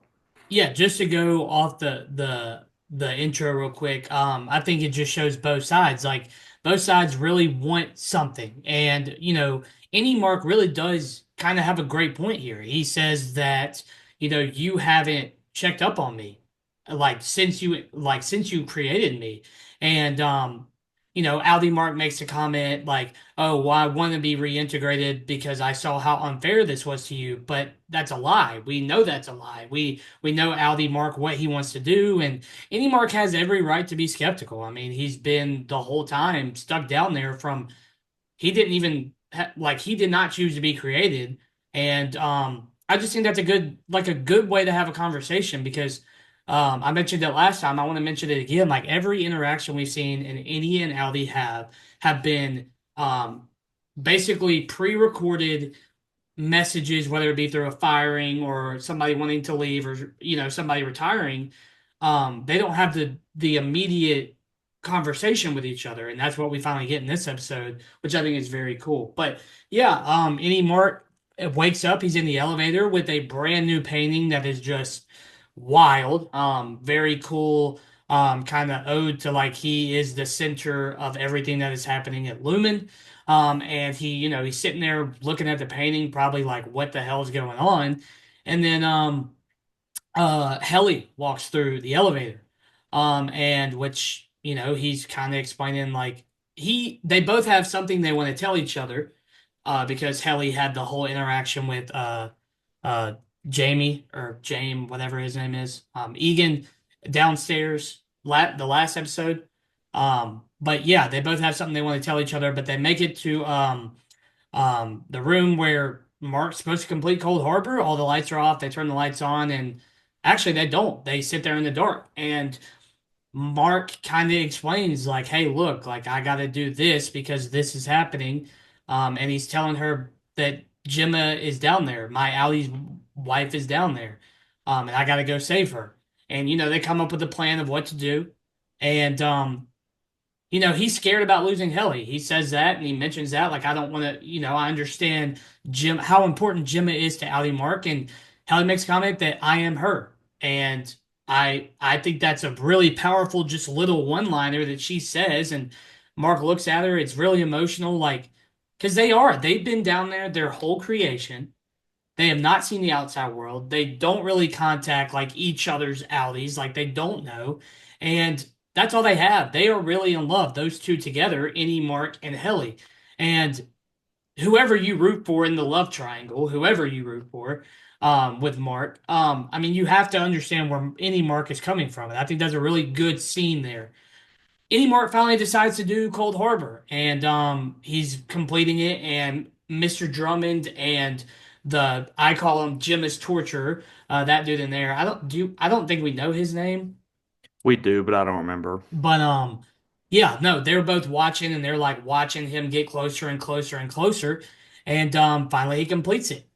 [SPEAKER 2] Yeah, just to go off the intro real quick, I think it just shows both sides. Like both sides really want something. And, any Mark really does kind of have a great point here. He says that, you haven't checked up on me like since you created me. And Aldi Mark makes a comment like, oh, well, I want to be reintegrated because I saw how unfair this was to you. But that's a lie. We know that's a lie. We know Aldi Mark what he wants to do, and any Mark has every right to be skeptical. I mean, he's been the whole time stuck down there from he didn't even like he did not choose to be created, and I just think that's a good way to have a conversation because I mentioned it last time. I want to mention it again. Like every interaction we've seen in Indy and Aldi have been basically pre-recorded messages, whether it be through a firing or somebody wanting to leave or somebody retiring. They don't have the immediate conversation with each other, and that's what we finally get in this episode, which I think is very cool. But yeah, any Mark wakes up, he's in the elevator with a brand new painting that is just wild, very cool. Kind of ode to like he is the center of everything that is happening at Lumen. And he's sitting there looking at the painting, probably like, what the hell is going on? And then Helly walks through the elevator. And which, he's kind of explaining like they both have something they want to tell each other, because Helly had the whole interaction with uh Jamie or James, whatever his name is, Egan downstairs the last episode. But yeah, they both have something they want to tell each other, but they make it to the room where Mark's supposed to complete Cold Harbor. All the lights are off. They turn the lights on, and actually they don't. They sit there in the dark. And Mark kind of explains, like, hey, look, like I got to do this because this is happening. And he's telling her that Gemma is down there. My Ali's wife is down there. And I got to go save her. And, they come up with a plan of what to do. And, he's scared about losing Helly. He says that and he mentions that. Like, I don't want to, I understand how important Gemma is to Ali Mark. And Helly makes a comment that I am her. And I think that's a really powerful, just little one-liner that she says. And Mark looks at her. It's really emotional, like, because they've been down there their whole creation. They have not seen the outside world. They don't really contact like each other's outies. Like they don't know. And that's all they have. They are really in love, those two together, Innie, Mark, and Helly. And whoever you root for in the love triangle, whoever you root for, with Mark, I mean, you have to understand where Innie Mark is coming from. And I think that's a really good scene there. Eddie Mark finally decides to do Cold Harbor, and he's completing it. And Mr. Drummond and the I call him Jim torture, that dude in there. I don't think we know his name,
[SPEAKER 1] We do, but I don't remember.
[SPEAKER 2] but yeah, no, they're both watching and they're like watching him get closer and closer and closer, and finally he completes it.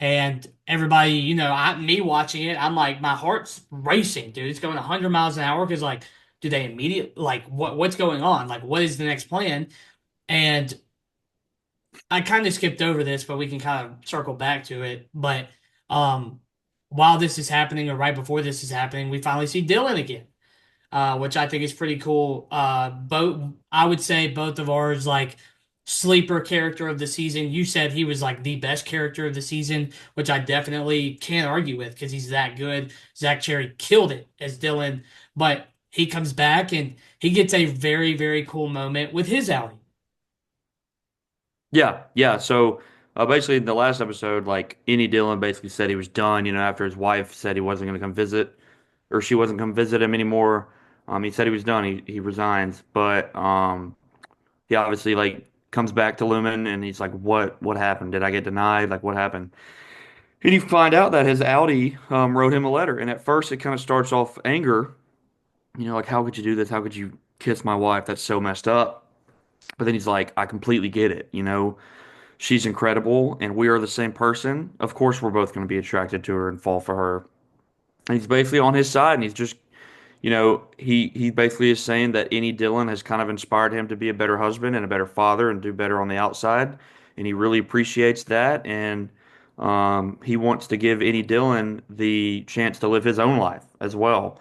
[SPEAKER 2] And everybody, me watching it, I'm like, my heart's racing, dude. It's going 100 miles an hour because, like, do they immediately, like, what's going on? Like, what is the next plan? And I kind of skipped over this, but we can kind of circle back to it. But um, while this is happening, or right before this is happening, we finally see Dylan again, which I think is pretty cool. I would say both of ours like sleeper character of the season. You said he was like the best character of the season, which I definitely can't argue with because he's that good. Zach Cherry killed it as Dylan, but he comes back and he gets a very, very cool moment with his outing.
[SPEAKER 1] Yeah, yeah. So basically, in the last episode, like Annie Dillon basically said he was done. After his wife said he wasn't going to come visit, or she wasn't come visit him anymore. He said he was done. He resigns, but he obviously like comes back to Lumen, and he's like, "What happened? Did I get denied? Like, what happened?" And you find out that his Audi wrote him a letter, and at first it kind of starts off anger. Like, how could you do this? How could you kiss my wife? That's so messed up. But then he's like, I completely get it. She's incredible and we are the same person. Of course, we're both going to be attracted to her and fall for her. And he's basically on his side, and he's just, he basically is saying that any Dylan has kind of inspired him to be a better husband and a better father and do better on the outside, and he really appreciates that, and he wants to give any Dylan the chance to live his own life as well,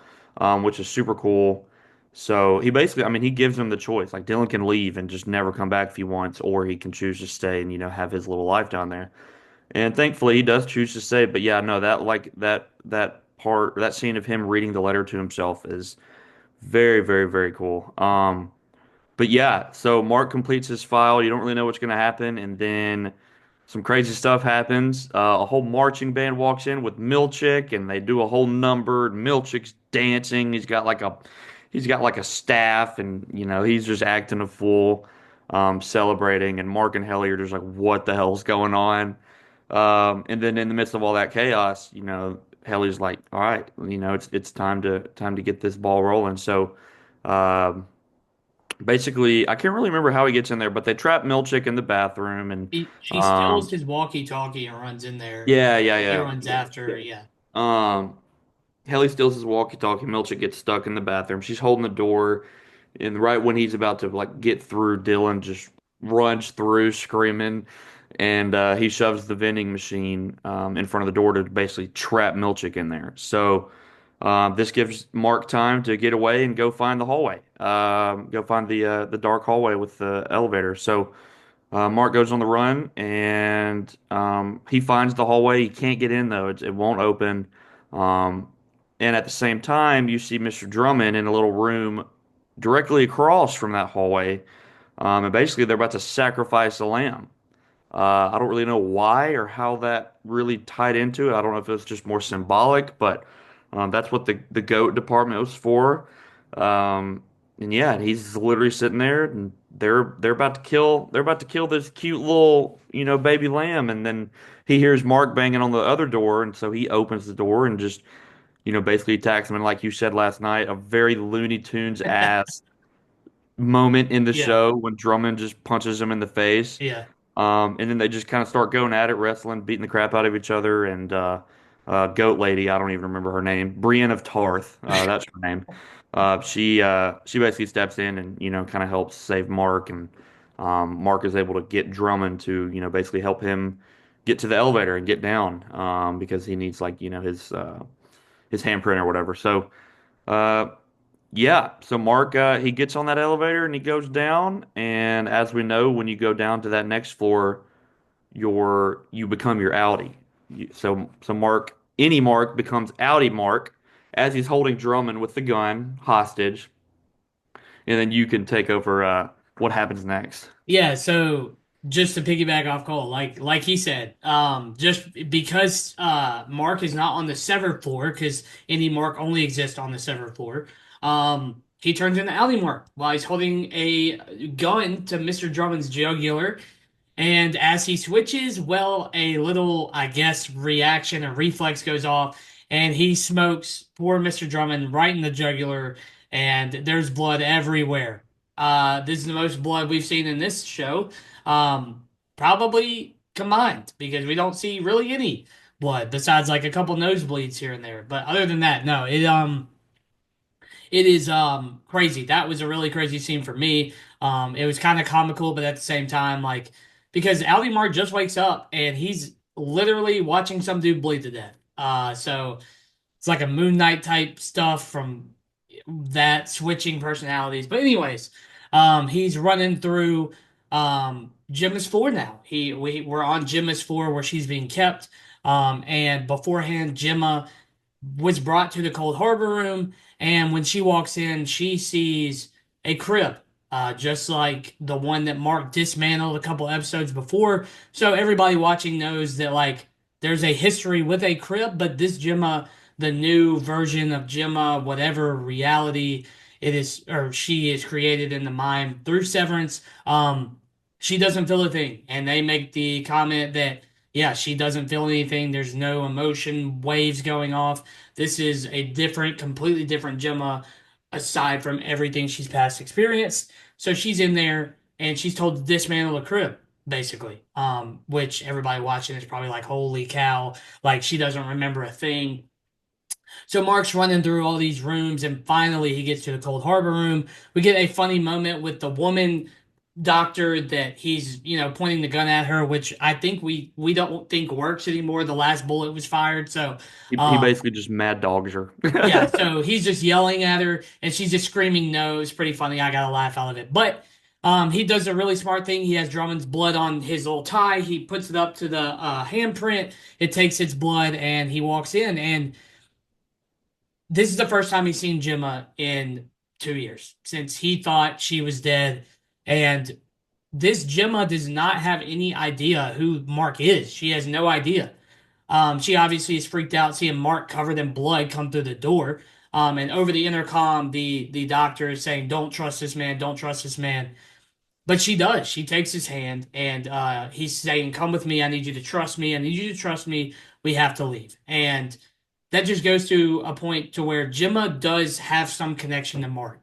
[SPEAKER 1] which is super cool. So he basically, I mean, he gives him the choice. Like Dylan can leave and just never come back if he wants, or he can choose to stay and have his little life down there. And thankfully, he does choose to say. But yeah, no, that part, that scene of him reading the letter to himself is very, very, very cool. But yeah, so Mark completes his file. You don't really know what's going to happen, and then some crazy stuff happens. A whole marching band walks in with Milchick, and they do a whole number. And Milchick's dancing. He's got like a staff, and he's just acting a fool, celebrating. And Mark and Helly are just like, "What the hell's going on?" And then in the midst of all that chaos, Helly's like, "All right, it's time to get this ball rolling." So. Um, Basically, I can't really remember how he gets in there, but they trap Milchick in the bathroom, and
[SPEAKER 2] She steals
[SPEAKER 1] um,
[SPEAKER 2] his walkie-talkie and runs in there.
[SPEAKER 1] yeah, yeah,
[SPEAKER 2] He
[SPEAKER 1] yeah,
[SPEAKER 2] runs
[SPEAKER 1] yeah.
[SPEAKER 2] after her. Yeah.
[SPEAKER 1] Um, Helly steals his walkie-talkie. Milchick gets stuck in the bathroom. She's holding the door, and right when he's about to like get through, Dylan just runs through screaming, and he shoves the vending machine in front of the door to basically trap Milchick in there. So this gives Mark time to get away and go find the hallway. Go find the dark hallway with the elevator. So. Mark goes on the run and he finds the hallway. He can't get in though; it won't open. Um, and at the same time, you see Mr. Drummond in a little room directly across from that hallway. And basically, they're about to sacrifice a lamb. I don't really know why or how that really tied into it. I don't know if it was just more symbolic, but that's what the goat department was for. Um, and yeah, he's literally sitting there, and they're about to kill this cute little baby lamb, and then he hears Mark banging on the other door, and so he opens the door and just basically attacks him. And like you said last night, a very Looney Tunes ass moment in the
[SPEAKER 2] Yeah.
[SPEAKER 1] show when Drummond just punches him in the face.
[SPEAKER 2] Yeah.
[SPEAKER 1] And then they just kind of start going at it, wrestling, beating the crap out of each other. And Goat Lady, I don't even remember her name, Brienne of Tarth, that's her name. She basically steps in and kind of helps save Mark, and Mark is able to get Drummond to basically help him get to the elevator and get down because he needs like his handprint or whatever. So. Uh, yeah, so Mark he gets on that elevator and he goes down, and as we know, when you go down to that next floor, you become your Audi. So any Mark becomes Audi Mark as he's holding Drummond with the gun hostage, and then you can take over what happens next.
[SPEAKER 2] Yeah, so just to piggyback off Cole, like he said, just because Mark is not on the severed floor, because any Mark only exists on the severed floor, he turns into Alley Mark while he's holding a gun to Mr. Drummond's jugular. And as he switches, well, a little, I guess, reaction, a reflex goes off, and he smokes poor Mr. Drummond right in the jugular, and there's blood everywhere. This is the most blood we've seen in this show, probably combined, because we don't see really any blood besides like a couple nosebleeds here and there. But other than that, no, it is crazy. That was a really crazy scene for me. It was kind of comical, but at the same time, like because Aldimar just wakes up and he's literally watching some dude bleed to death. So it's like a Moon Knight type stuff from that switching personalities. But anyways, he's running through Gemma's 4 now. We're on Gemma's 4 where she's being kept. And beforehand, Gemma was brought to the Cold Harbor room, and when she walks in, she sees a crib, just like the one that Mark dismantled a couple episodes before. So everybody watching knows that like there's a history with a crib, but this Gemma, the new version of Gemma, whatever reality it is or she is created in the mind through Severance, she doesn't feel a thing, and they make the comment that yeah, she doesn't feel anything. There's no emotion waves going off. This is a different, completely different Gemma aside from everything she's past experienced. So she's in there and she's told to dismantle the crib, basically. Which everybody watching is probably like, holy cow, like she doesn't remember a thing. So Mark's running through all these rooms, and finally he gets to the Cold Harbor room. We get a funny moment with the woman doctor that he's, pointing the gun at her, which I think we don't think works anymore. The last bullet was fired, so
[SPEAKER 1] He
[SPEAKER 2] um,
[SPEAKER 1] basically just mad dogs her.
[SPEAKER 2] yeah, so he's just yelling at her, and she's just screaming no. It's pretty funny. I got a laugh out of it, but. He does a really smart thing. He has Drummond's blood on his little tie. He puts it up to the handprint. It takes its blood, and he walks in. And this is the first time he's seen Gemma in 2 years since he thought she was dead. And this Gemma does not have any idea who Mark is. She has no idea. She obviously is freaked out seeing Mark covered in blood come through the door. And over the intercom, the doctor is saying, "Don't trust this man. Don't trust this man." But she does. She takes his hand, and he's saying, "Come with me. I need you to trust me. I need you to trust me. We have to leave." And that just goes to a point to where Gemma does have some connection to Mark,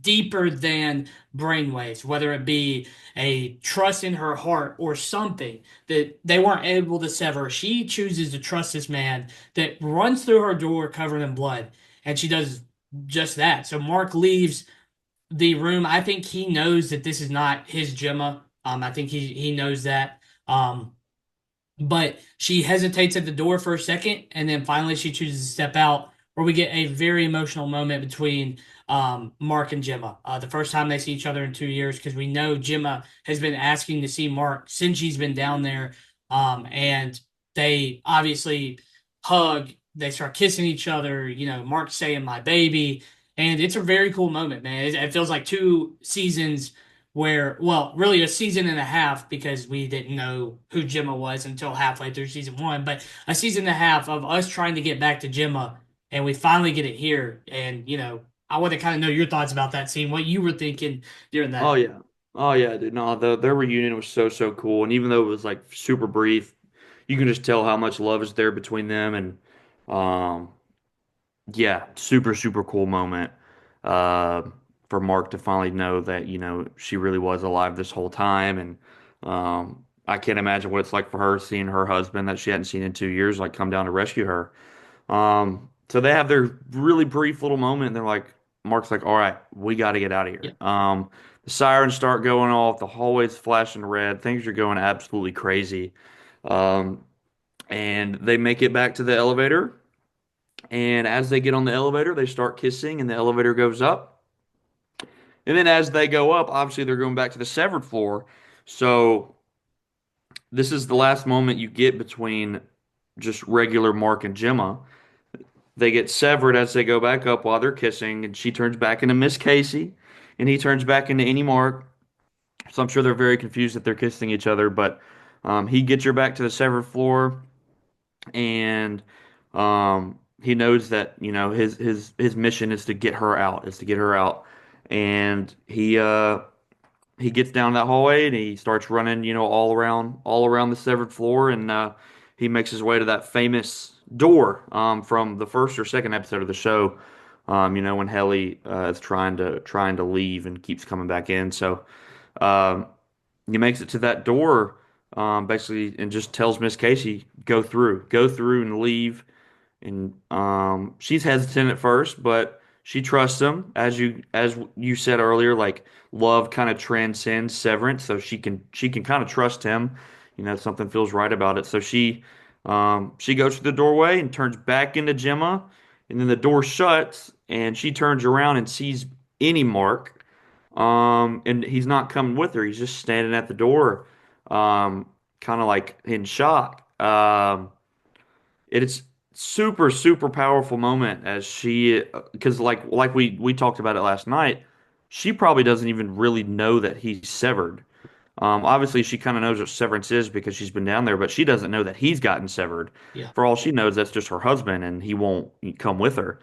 [SPEAKER 2] deeper than brainwaves, whether it be a trust in her heart or something that they weren't able to sever. She chooses to trust this man that runs through her door covered in blood, and she does just that. So Mark leaves the room. I think he knows that this is not his Gemma. I think he knows that. But she hesitates at the door for a second, and then finally she chooses to step out, where we get a very emotional moment between Mark and Gemma. The first time they see each other in 2 years, because we know Gemma has been asking to see Mark since she's been down there. And they obviously hug, they start kissing each other, Mark's saying my baby. And it's a very cool moment, man. It feels like 2 seasons where, well, really a season and a half because we didn't know who Gemma was until halfway through season one, but a season and a half of us trying to get back to Gemma, and we finally get it here. And, I want to kind of know your thoughts about that scene, what you were thinking during
[SPEAKER 1] Oh
[SPEAKER 2] that.
[SPEAKER 1] yeah. Oh yeah, dude. No, their reunion was so cool. And even though it was like super brief, you can just tell how much love is there between them. And um yeah, super cool moment. Uh for Mark to finally know that, she really was alive this whole time. And I can't imagine what it's like for her seeing her husband that she hadn't seen in 2 years, like come down to rescue her. So they have their really brief little moment, and they're like, Mark's like, all right, we got to get out of
[SPEAKER 2] Yeah.
[SPEAKER 1] here. The sirens start going off, the hallways flashing red, things are going absolutely crazy. Um, and they make it back to the elevator, and as they get on the elevator, they start kissing, and the elevator goes up. And then as they go up, obviously they're going back to the severed floor. So this is the last moment you get between just regular Mark and Gemma. They get severed as they go back up while they're kissing, and she turns back into Miss Casey, and he turns back into Any Mark. So I'm sure they're very confused that they're kissing each other, but he gets her back to the severed floor, and he knows that his mission is to get her out, and he gets down that hallway and he starts running, all around the severed floor, and he makes his way to that famous door from the first or second episode of the show. When Helly is trying to leave and keeps coming back in. So um, he makes it to that door, basically, and just tells Miss Casey, go through and leave. And she's hesitant at first, but she trusts him. As you said earlier, like love kind of transcends severance, so she can kind of trust him. Something feels right about it. So she goes through the doorway and turns back into Gemma, and then the door shuts, and she turns around and sees any Mark. And he's not coming with her. He's just standing at the door, kind of like in shock. It's super powerful moment as because like we talked about it last night, she probably doesn't even really know that he's severed. Obviously she kind of knows what severance is because she's been down there, but she doesn't know that he's gotten severed.
[SPEAKER 2] Yeah.
[SPEAKER 1] For all she knows, that's just her husband, and he won't come with her.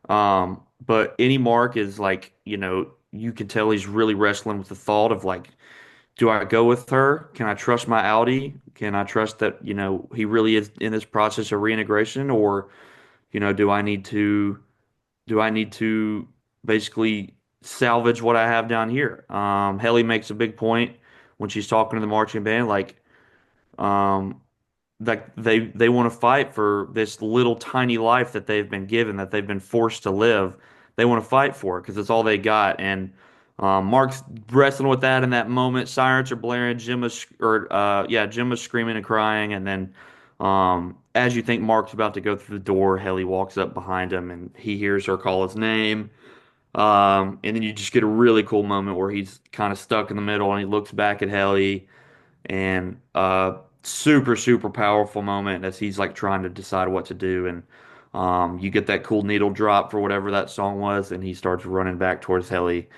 [SPEAKER 1] But any Mark is like, you can tell he's really wrestling with the thought of like, do I go with her? Can I trust my Audi? Can I trust that, he really is in this process of reintegration? Or, do I need to basically salvage what I have down here? Helly makes a big point when she's talking to the marching band, like, um, like they want to fight for this little tiny life that they've been given, that they've been forced to live. They want to fight for it because it's all they got. And Mark's wrestling with that in that moment. Sirens are blaring. Jim's screaming and crying, and then as you think Mark's about to go through the door, Helly walks up behind him, and he hears her call his name. And then you just get a really cool moment where he's kind of stuck in the middle, and he looks back at Helly and super super powerful moment as he's like trying to decide what to do, and you get that cool needle drop for whatever that song was, and he starts running back towards Helly.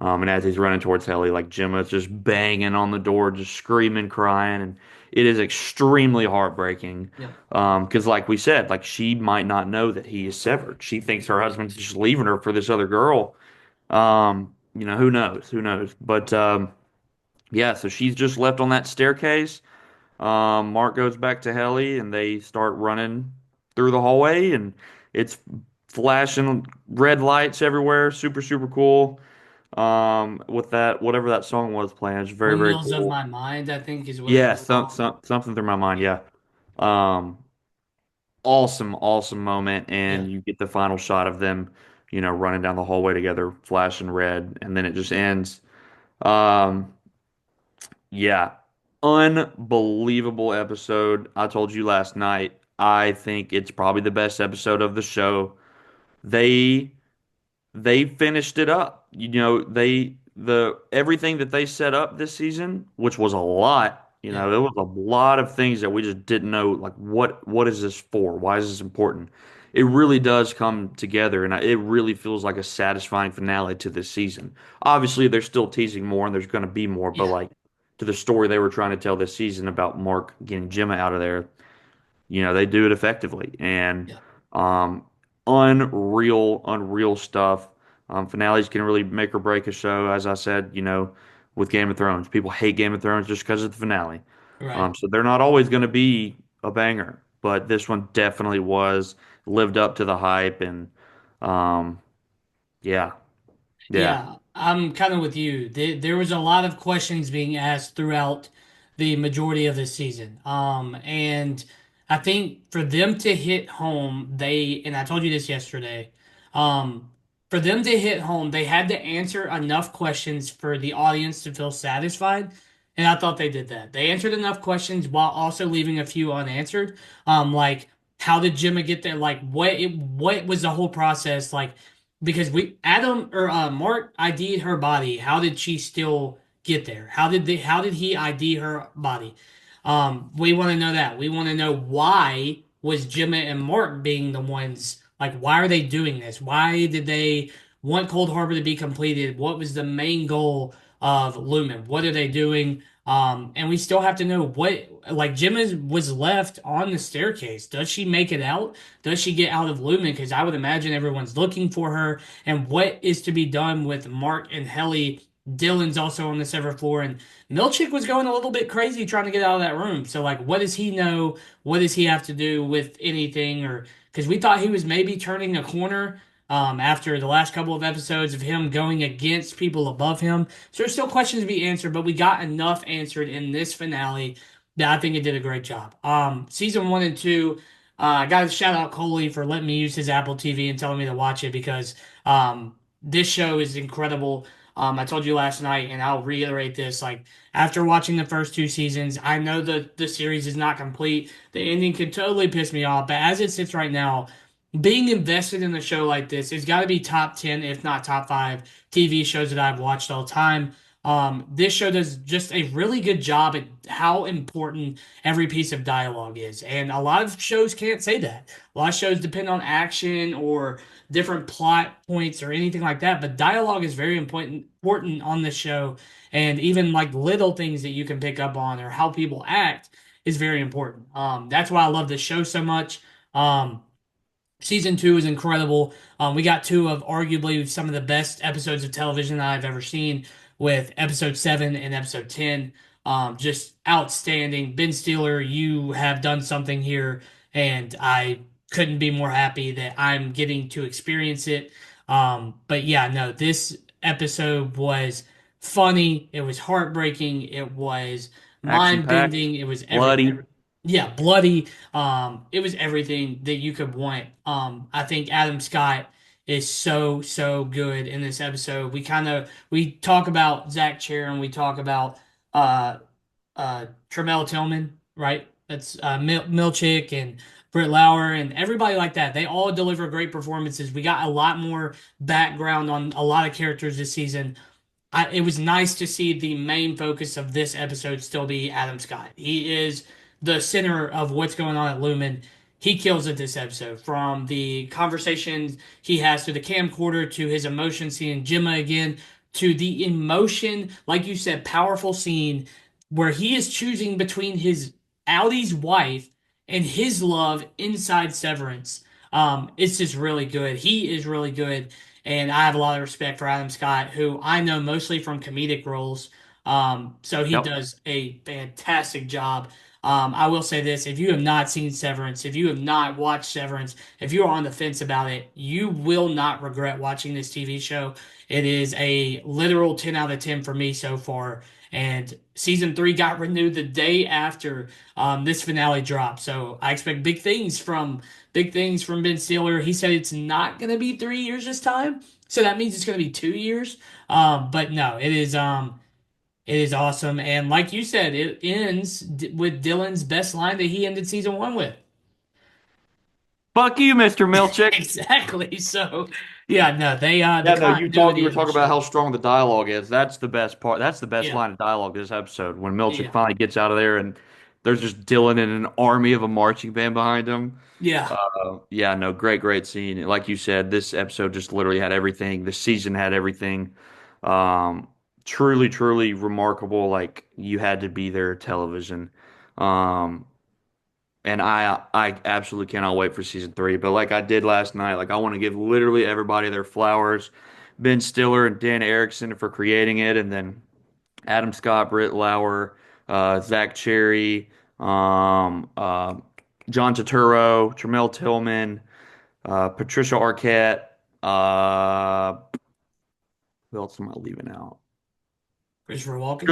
[SPEAKER 1] And as he's running towards Helly, like Gemma's just banging on the door, just screaming, crying, and it is extremely heartbreaking.
[SPEAKER 2] Yep.
[SPEAKER 1] Because like we said, like she might not know that he is severed. She thinks her husband's just leaving her for this other girl. Who knows? Who knows? But yeah, so she's just left on that staircase. Mark goes back to Helly and they start running through the hallway and it's flashing red lights everywhere. Super, super cool. With that, whatever that song was playing, it's very, very
[SPEAKER 2] Windmills of
[SPEAKER 1] cool.
[SPEAKER 2] My Mind, I think is what it
[SPEAKER 1] Yeah,
[SPEAKER 2] was called.
[SPEAKER 1] something through my mind. Yeah. Um, awesome, awesome moment.
[SPEAKER 2] Yeah.
[SPEAKER 1] And you get the final shot of them, running down the hallway together, flashing red, and then it just ends. Um, Yeah, unbelievable episode. I told you last night, I think it's probably the best episode of the show. They they finished it up. The everything that they set up this season, which was a lot,
[SPEAKER 2] Yeah.
[SPEAKER 1] there was a lot of things that we just didn't know, like what is this for? Why is this important? It really does come together, and it really feels like a satisfying finale to this season. Obviously, they're still teasing more, and there's going to be more, but
[SPEAKER 2] Yeah.
[SPEAKER 1] like to the story they were trying to tell this season about Mark getting Gemma out of there, they do it effectively and
[SPEAKER 2] Yeah.
[SPEAKER 1] um, unreal stuff. Finales can really make or break a show, as I said, with Game of Thrones. People hate Game of Thrones just because of the finale.
[SPEAKER 2] Right.
[SPEAKER 1] So they're not always going to be a banger, but this one definitely was lived up to the hype and um, yeah, yeah,
[SPEAKER 2] Yeah, I'm kind of with you. There was a lot of questions being asked throughout the majority of the season. And I think for them to hit home, and I told you this yesterday, for them to hit home, they had to answer enough questions for the audience to feel satisfied. And I thought they did that. They answered enough questions while also leaving a few unanswered. Like how did Jimmy get there? Like what was the whole process like? Because we Adam or Mark ID'd her body. How did she still get there? How did he ID her body? We want to know that. We want to know why was Gemma and Mark being the ones like why are they doing this? Why did they want Cold Harbor to be completed? What was the main goal of Lumen? What are they doing? And we still have to know what like Gemma was left on the staircase. Does she make it out? Does she get out of Lumen? Because I would imagine everyone's looking for her. And what is to be done with Mark and Helly? Dylan's also on the seventh floor, and Milchick was going a little bit crazy trying to get out of that room. So, like, what does he know? What does he have to do with anything? Or because we thought he was maybe turning a corner after the last couple of episodes of him going against people above him. So, there's still questions to be answered, but we got enough answered in this finale that I think it did a great job. Season 1 and 2. I got to shout out Coley for letting me use his Apple TV and telling me to watch it because this show is incredible. I told you last night, and I'll reiterate this. Like after watching the first two seasons, I know the series is not complete. The ending could totally piss me off, but as it sits right now, being invested in a show like this, it's got to be top 10, if not top 5 TV shows that I've watched all time. This show does just a really good job at how important every piece of dialogue is. And a lot of shows can't say that. A lot of shows depend on action or different plot points or anything like that. But dialogue is very important on this show. And even like little things that you can pick up on or how people act is very important. That's why I love this show so much. Season 2 is incredible. We got two of arguably some of the best episodes of television I've ever seen with episode 7 and episode 10. Just outstanding. Ben Stiller, you have done something here, and I couldn't be more happy that I'm getting to experience it. But yeah, no, this episode was funny. It was heartbreaking. It was
[SPEAKER 1] action packed,
[SPEAKER 2] mind-bending. It was everything.
[SPEAKER 1] bloody.
[SPEAKER 2] Yeah, bloody. It was everything that you could want. I think Adam Scott is so good in this episode. We talk about Zach Chair and we talk about uh Tremel Tillman, right? That's Milchick and Britt Lauer and everybody like that. They all deliver great performances. We got a lot more background on a lot of characters this season. It was nice to see the main focus of this episode still be Adam Scott. He is the center of what's going on at Lumen. He kills it this episode, from the conversations he has to the camcorder to his emotion seeing Gemma again to the emotion, like you said, powerful scene where he is choosing between his Audie's wife and his love inside Severance. It's just really good. He is really good. And I have a lot of respect for Adam Scott, who I know mostly from comedic roles. So he
[SPEAKER 1] Yep.
[SPEAKER 2] does a fantastic job. I will say this, if you have not seen Severance, if you have not watched Severance, if you are on the fence about it, you will not regret watching this TV show. It is a literal 10 out of 10 for me so far. And season three got renewed the day after this finale dropped. So I expect big things from Ben Stiller. He said it's not going to be 3 years this time, so that means it's going to be 2 years. But no, it is awesome, and like you said, it ends with Dylan's best line that he ended season one with.
[SPEAKER 1] Fuck you, Mr. Milchick.
[SPEAKER 2] Exactly. So yeah, no, they the
[SPEAKER 1] Yeah, no, you
[SPEAKER 2] continuity
[SPEAKER 1] were
[SPEAKER 2] of the
[SPEAKER 1] talking about
[SPEAKER 2] show.
[SPEAKER 1] how strong the dialogue is. That's the best part. That's the best
[SPEAKER 2] Yeah,
[SPEAKER 1] line of dialogue this episode when Milchick
[SPEAKER 2] yeah,
[SPEAKER 1] finally gets out of there and there's just Dylan and an army of a marching band behind him.
[SPEAKER 2] yeah.
[SPEAKER 1] Yeah, no, great scene. Like you said, this episode just literally had everything. This season had everything. Um, truly remarkable. Like you had to be there television. Um, and I absolutely cannot wait for season three. But like I did last night, like I want to give literally everybody their flowers. Ben Stiller and Dan Erickson for creating it, and then Adam Scott, Britt Lauer, Zach Cherry, John Turturro, Tremel Tillman, Patricia Arquette. Who else am I leaving out?
[SPEAKER 2] Christopher Walken.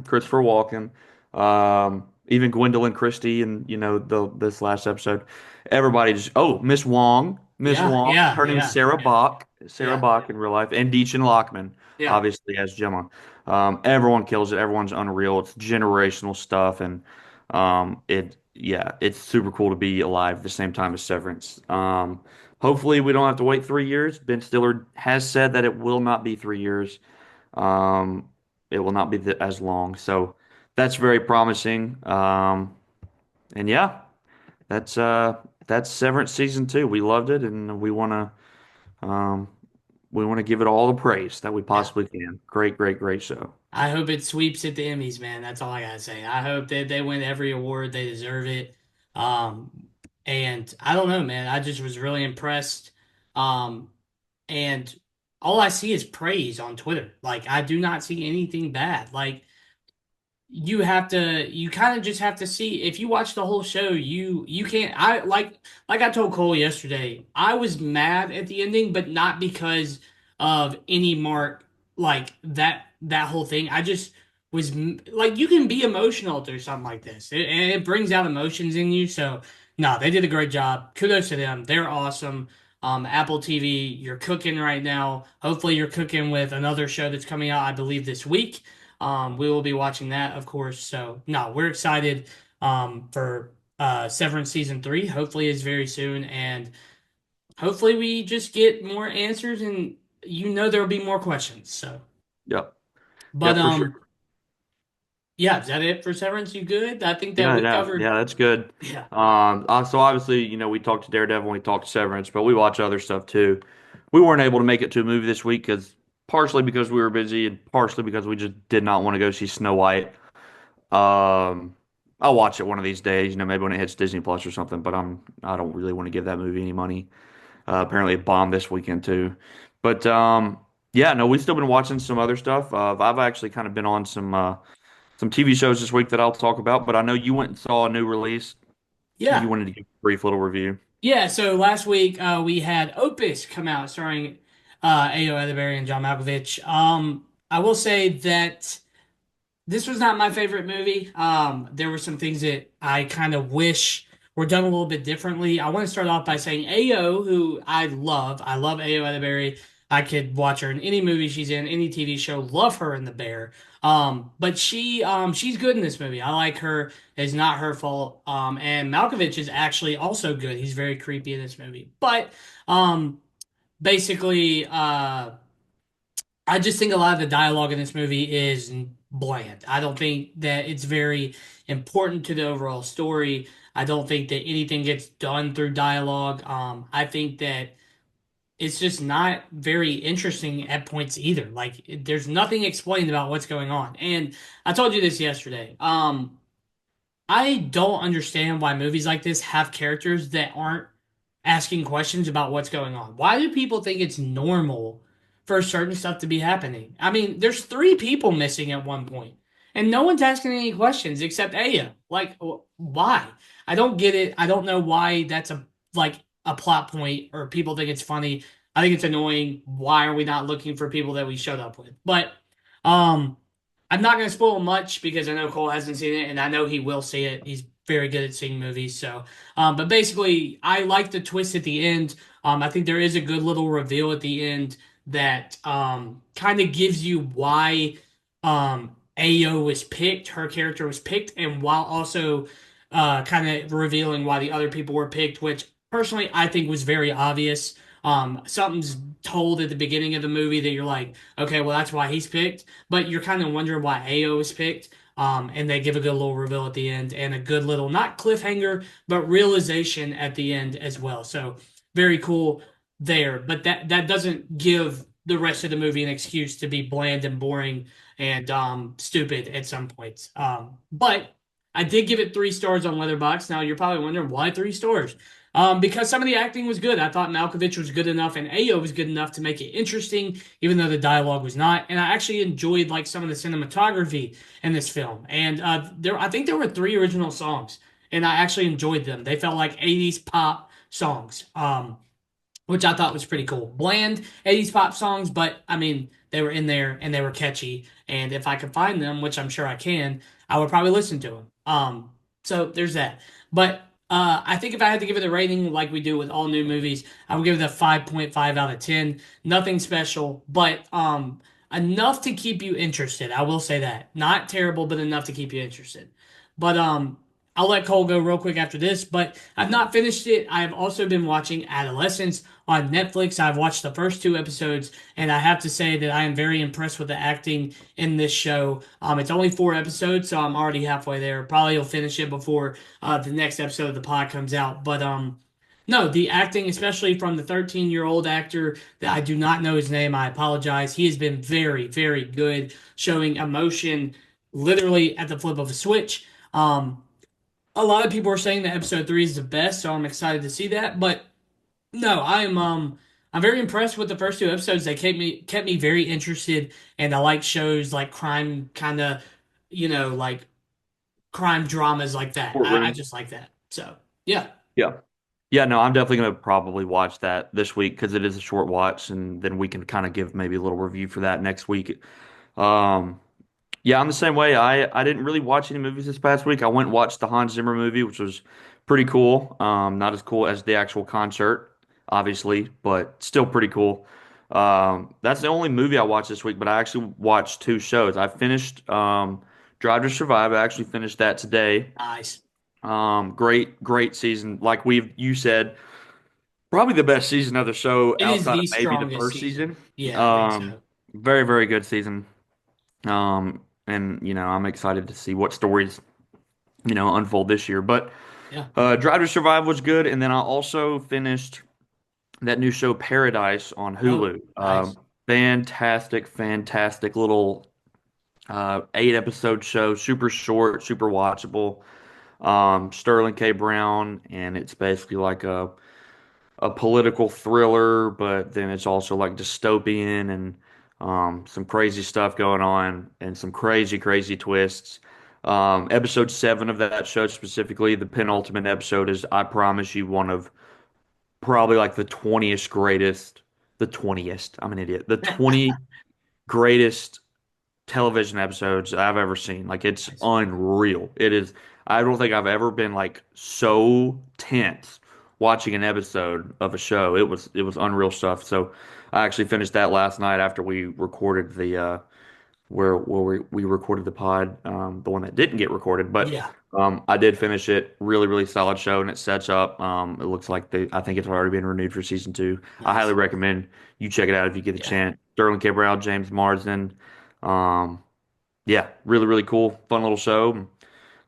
[SPEAKER 1] Christopher Walken, even Gwendolyn Christie, and the this last episode, everybody just Miss
[SPEAKER 2] Yeah,
[SPEAKER 1] Wong.
[SPEAKER 2] yeah,
[SPEAKER 1] Her name is
[SPEAKER 2] yeah,
[SPEAKER 1] Sarah
[SPEAKER 2] yeah,
[SPEAKER 1] Bach in real life, and Deechin Lockman,
[SPEAKER 2] yeah.
[SPEAKER 1] obviously as Gemma. Everyone kills it. Everyone's unreal. It's generational stuff, and it's super cool to be alive at the same time as Severance. Hopefully, we don't have to wait 3 years. Ben Stiller has said that it will not be 3 years. Um, it will not be as long. So that's very promising. And yeah, that's Severance season two. We loved it, and um, we want to give it all the praise that we
[SPEAKER 2] Yeah.
[SPEAKER 1] possibly can. Great show.
[SPEAKER 2] I hope it sweeps at the Emmys, man. That's all I gotta say. I hope that they win every award. They deserve it. And I don't know, man. I just was really impressed. Um, and all I see is praise on Twitter. Like I do not see anything bad. Like you kind of just have to see if you watch the whole show, you can't. I like I told Cole yesterday, I was mad at the ending, but not because of any mark, like that whole thing. I just like, you can be emotional through something like this, and it brings out emotions in you. So no, they did a great job. Kudos to them. They're awesome. Apple TV, you're cooking right now. Hopefully you're cooking with another show that's coming out, I believe, this week. We will be watching that, of course. So no, we're excited for Severance season three. Hopefully, it's very soon, and hopefully, we just get more answers, and there'll be more questions. So,
[SPEAKER 1] Yep.
[SPEAKER 2] but
[SPEAKER 1] Yep, for sure.
[SPEAKER 2] yeah, is that it for Severance? You good? I think that
[SPEAKER 1] Yeah,
[SPEAKER 2] we
[SPEAKER 1] yeah,
[SPEAKER 2] covered.
[SPEAKER 1] yeah, that's good.
[SPEAKER 2] Yeah,
[SPEAKER 1] So obviously, we talked to Daredevil, we talked to Severance, but we watch other stuff too. We weren't able to make it to a movie this week because partially because we were busy and partially because we just did not want to go see Snow White. I'll watch it one of these days, maybe when it hits Disney Plus or something, but I don't really want to give that movie any money. Apparently it bombed this weekend too. But yeah, no, we've still been watching some other stuff. I've actually kind of been on some TV shows this week that I'll talk about, but I know you went and saw a new release. You
[SPEAKER 2] yeah,
[SPEAKER 1] wanted to give a brief little review.
[SPEAKER 2] yeah. So last week we had Opus come out, starring Ayo Edebiri and John Malkovich. I will say that this was not my favorite movie. There were some things that I kind of wish were done a little bit differently. I want to start off by saying Ao, who I love. I love Ao Edeberry. I could watch her in any movie she's in, any TV show. Love her in The Bear. But she's good in this movie. I like her. It's not her fault. And Malkovich is actually also good. He's very creepy in this movie. But basically, I just think a lot of the dialogue in this movie is bland. I don't think that it's very important to the overall story. I don't think that anything gets done through dialogue. I think that it's just not very interesting at points either. Like there's nothing explained about what's going on. And I told you this yesterday. I don't understand why movies like this have characters that aren't asking questions about what's going on. Why do people think it's normal for certain stuff to be happening? I mean, there's three people missing at one point, and no one's asking any questions except Aya. Like, why? I don't get it. I don't know why that's a plot point or people think it's funny. I think it's annoying. Why are we not looking for people that we showed up with? But um I'm not going to spoil much because I know Cole hasn't seen it, and I know he will see it. He's very good at seeing movies. So, but basically, I like the twist at the end. I think there is a good little reveal at the end that kind of gives you why Ao was picked, her character was picked, and while also kind of revealing why the other people were picked, which personally I think was very obvious. Something's told at the beginning of the movie that you're like, okay, well that's why he's picked, but you're kind of wondering why Ao is picked. And they give a good little reveal at the end and a good little not cliffhanger, but realization at the end as well. So very cool there. But that doesn't give the rest of the movie an excuse to be bland and boring and stupid at some points. But I did give it 3 stars on Letterboxd. Now you're probably wondering why 3 stars. Because some of the acting was good. I thought Malkovich was good enough and Ao was good enough to make it interesting, even though the dialogue was not. And I actually enjoyed like some of the cinematography in this film. And I think there were 3 original songs, and I actually enjoyed them. They felt like 80s pop songs. Which I thought was pretty cool. Bland 80s pop songs, but I mean, they were in there and they were catchy. And if I could find them, which I'm sure I can, I would probably listen to them. So there's that. But I think if I had to give it a rating like we do with all new movies, I would give it a 5.5 out of 10. Nothing special, but enough to keep you interested. I will say that. Not terrible, but enough to keep you interested. But I'll let Cole go real quick after this, but I've not finished it. I've also been watching Adolescence on Netflix. I've watched the first 2 episodes, and I have to say that I am very impressed with the acting in this show. It's only 4 episodes, so I'm already halfway there. Probably will finish it before the next episode of the pod comes out. But no, the acting, especially from the 13-year-old actor that I do not know his name, I apologize. He has been very, very good, showing emotion literally at the flip of a switch. A lot of people are saying that episode 3 is the best, so I'm excited to see that. But no, I'm very impressed with the first 2 episodes. They kept me very interested, and I like shows like crime kind of, like crime dramas like that. I
[SPEAKER 1] Courtroom.
[SPEAKER 2] just like that. So yeah.
[SPEAKER 1] Yeah. Yeah, no, I'm definitely going to probably watch that this week because it is a short watch, and then we can kind of give maybe a little review for that next week. Um, yeah, I'm the same way. I didn't really watch any movies this past week. I went and watched the Hans Zimmer movie, which was pretty cool. Not as cool as the actual concert, obviously, but still pretty cool. That's the only movie I watched this week, but I actually watched 2 shows. I finished Drive to Survive. I actually finished that today.
[SPEAKER 2] Nice.
[SPEAKER 1] Great season. Like you said, probably the best season of the show
[SPEAKER 2] It is
[SPEAKER 1] outside of
[SPEAKER 2] the
[SPEAKER 1] maybe the
[SPEAKER 2] strongest
[SPEAKER 1] first
[SPEAKER 2] season.
[SPEAKER 1] season.
[SPEAKER 2] Yeah, I think
[SPEAKER 1] Um,
[SPEAKER 2] so.
[SPEAKER 1] very good season. And I'm excited to see what stories, unfold this year. But
[SPEAKER 2] Yeah.
[SPEAKER 1] Drive to Survive was good, and then I also finished that new show Paradise on
[SPEAKER 2] Oh,
[SPEAKER 1] Hulu.
[SPEAKER 2] nice.
[SPEAKER 1] Fantastic little 8 episode show, super short, super watchable. Sterling K. Brown, and it's basically like a political thriller, but then it's also like dystopian and some crazy stuff going on and some crazy twists. Episode 7 of that show specifically, the penultimate episode is, I promise you, one of probably like the 20th, I'm an idiot, the 20 greatest television episodes I've ever seen. Like it's
[SPEAKER 2] Nice.
[SPEAKER 1] unreal. It is. I don't think I've ever been like so tense watching an episode of a show. It was unreal stuff. So I actually finished that last night after we recorded the where we recorded the pod, the one that didn't get recorded, but
[SPEAKER 2] Yeah.
[SPEAKER 1] I did finish it. Really, really solid show, and it sets up. It looks like I think it's already been renewed for season two. I highly
[SPEAKER 2] Nice.
[SPEAKER 1] recommend you check it out if you get the
[SPEAKER 2] Yeah.
[SPEAKER 1] chance. Sterling K. Brown, James Marsden. Um, yeah, really, really cool, fun little show.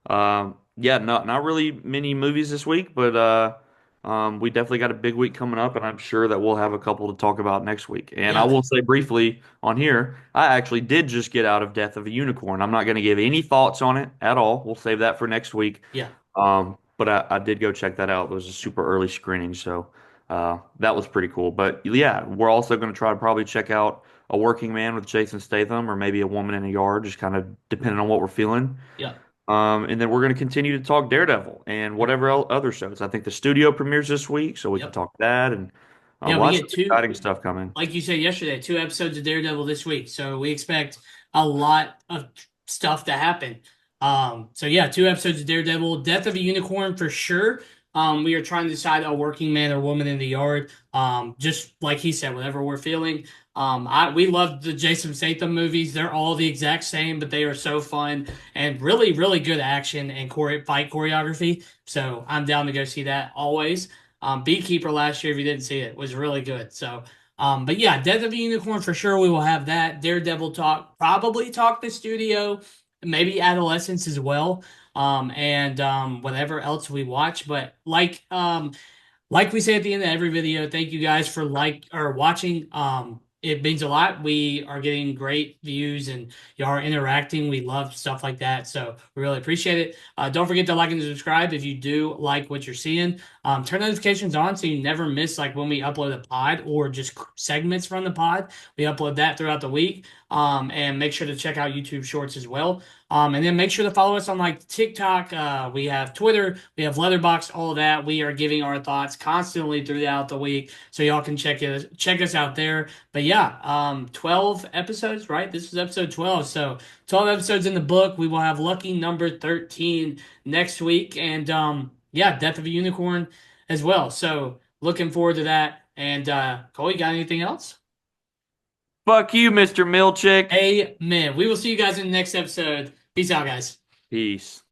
[SPEAKER 1] Yeah, not really many movies this week, but we definitely got a big week coming up, and I'm sure that we'll have a couple to talk about next week. And I
[SPEAKER 2] Yeah.
[SPEAKER 1] will say briefly on here, I actually did just get out of Death of a Unicorn. I'm not going to give any thoughts on it at all. We'll save that for next week.
[SPEAKER 2] Yeah.
[SPEAKER 1] But I did go check that out. It was a super early screening, so that was pretty cool. But yeah, we're also going to try to probably check out A Working Man with Jason Statham, or maybe A Woman in a Yard, just kind of depending on what we're feeling.
[SPEAKER 2] Yeah.
[SPEAKER 1] And then we're going to continue to talk Daredevil and
[SPEAKER 2] Yep.
[SPEAKER 1] whatever other shows. I think the studio premieres this week, so we can
[SPEAKER 2] Yep.
[SPEAKER 1] talk that and
[SPEAKER 2] Yeah, we
[SPEAKER 1] lots
[SPEAKER 2] get
[SPEAKER 1] of
[SPEAKER 2] two,
[SPEAKER 1] exciting stuff coming.
[SPEAKER 2] like you said yesterday, 2 episodes of Daredevil this week. So we expect a lot of stuff to happen. So yeah, 2 episodes of Daredevil, Death of a Unicorn for sure. We are trying to decide a working man or woman in the yard. Just like he said, whatever we're feeling. We love the Jason Statham movies. They're all the exact same, but they are so fun and really, really good action and fight choreography. So I'm down to go see that always. Beekeeper last year, if you didn't see it, was really good. So, but yeah, Death of a Unicorn for sure. We will have that. Daredevil talk, probably talk the studio, maybe Adolescence as well. And whatever else we watch. But like we say at the end of every video, thank you guys for like or watching. It means a lot. We are getting great views and y'all are interacting. We love stuff like that. So we really appreciate it. Don't forget to like and subscribe if you do like what you're seeing. Turn notifications on so you never miss like when we upload a pod or just segments from the pod. We upload that throughout the week. And make sure to check out YouTube Shorts as well. And then make sure to follow us on like TikTok. We have Twitter, we have Letterboxd, all of that. We are giving our thoughts constantly throughout the week, so y'all can check us out there. But yeah, 12 episodes, right? This is episode 12, so 12 episodes in the book. We will have lucky number 13 next week, and yeah, Death of a Unicorn as well. So looking forward to that. And Cole, you got anything else?
[SPEAKER 1] Fuck you, Mr. Milchick.
[SPEAKER 2] Amen. We will see you guys in the next episode. Peace out, guys.
[SPEAKER 1] Peace.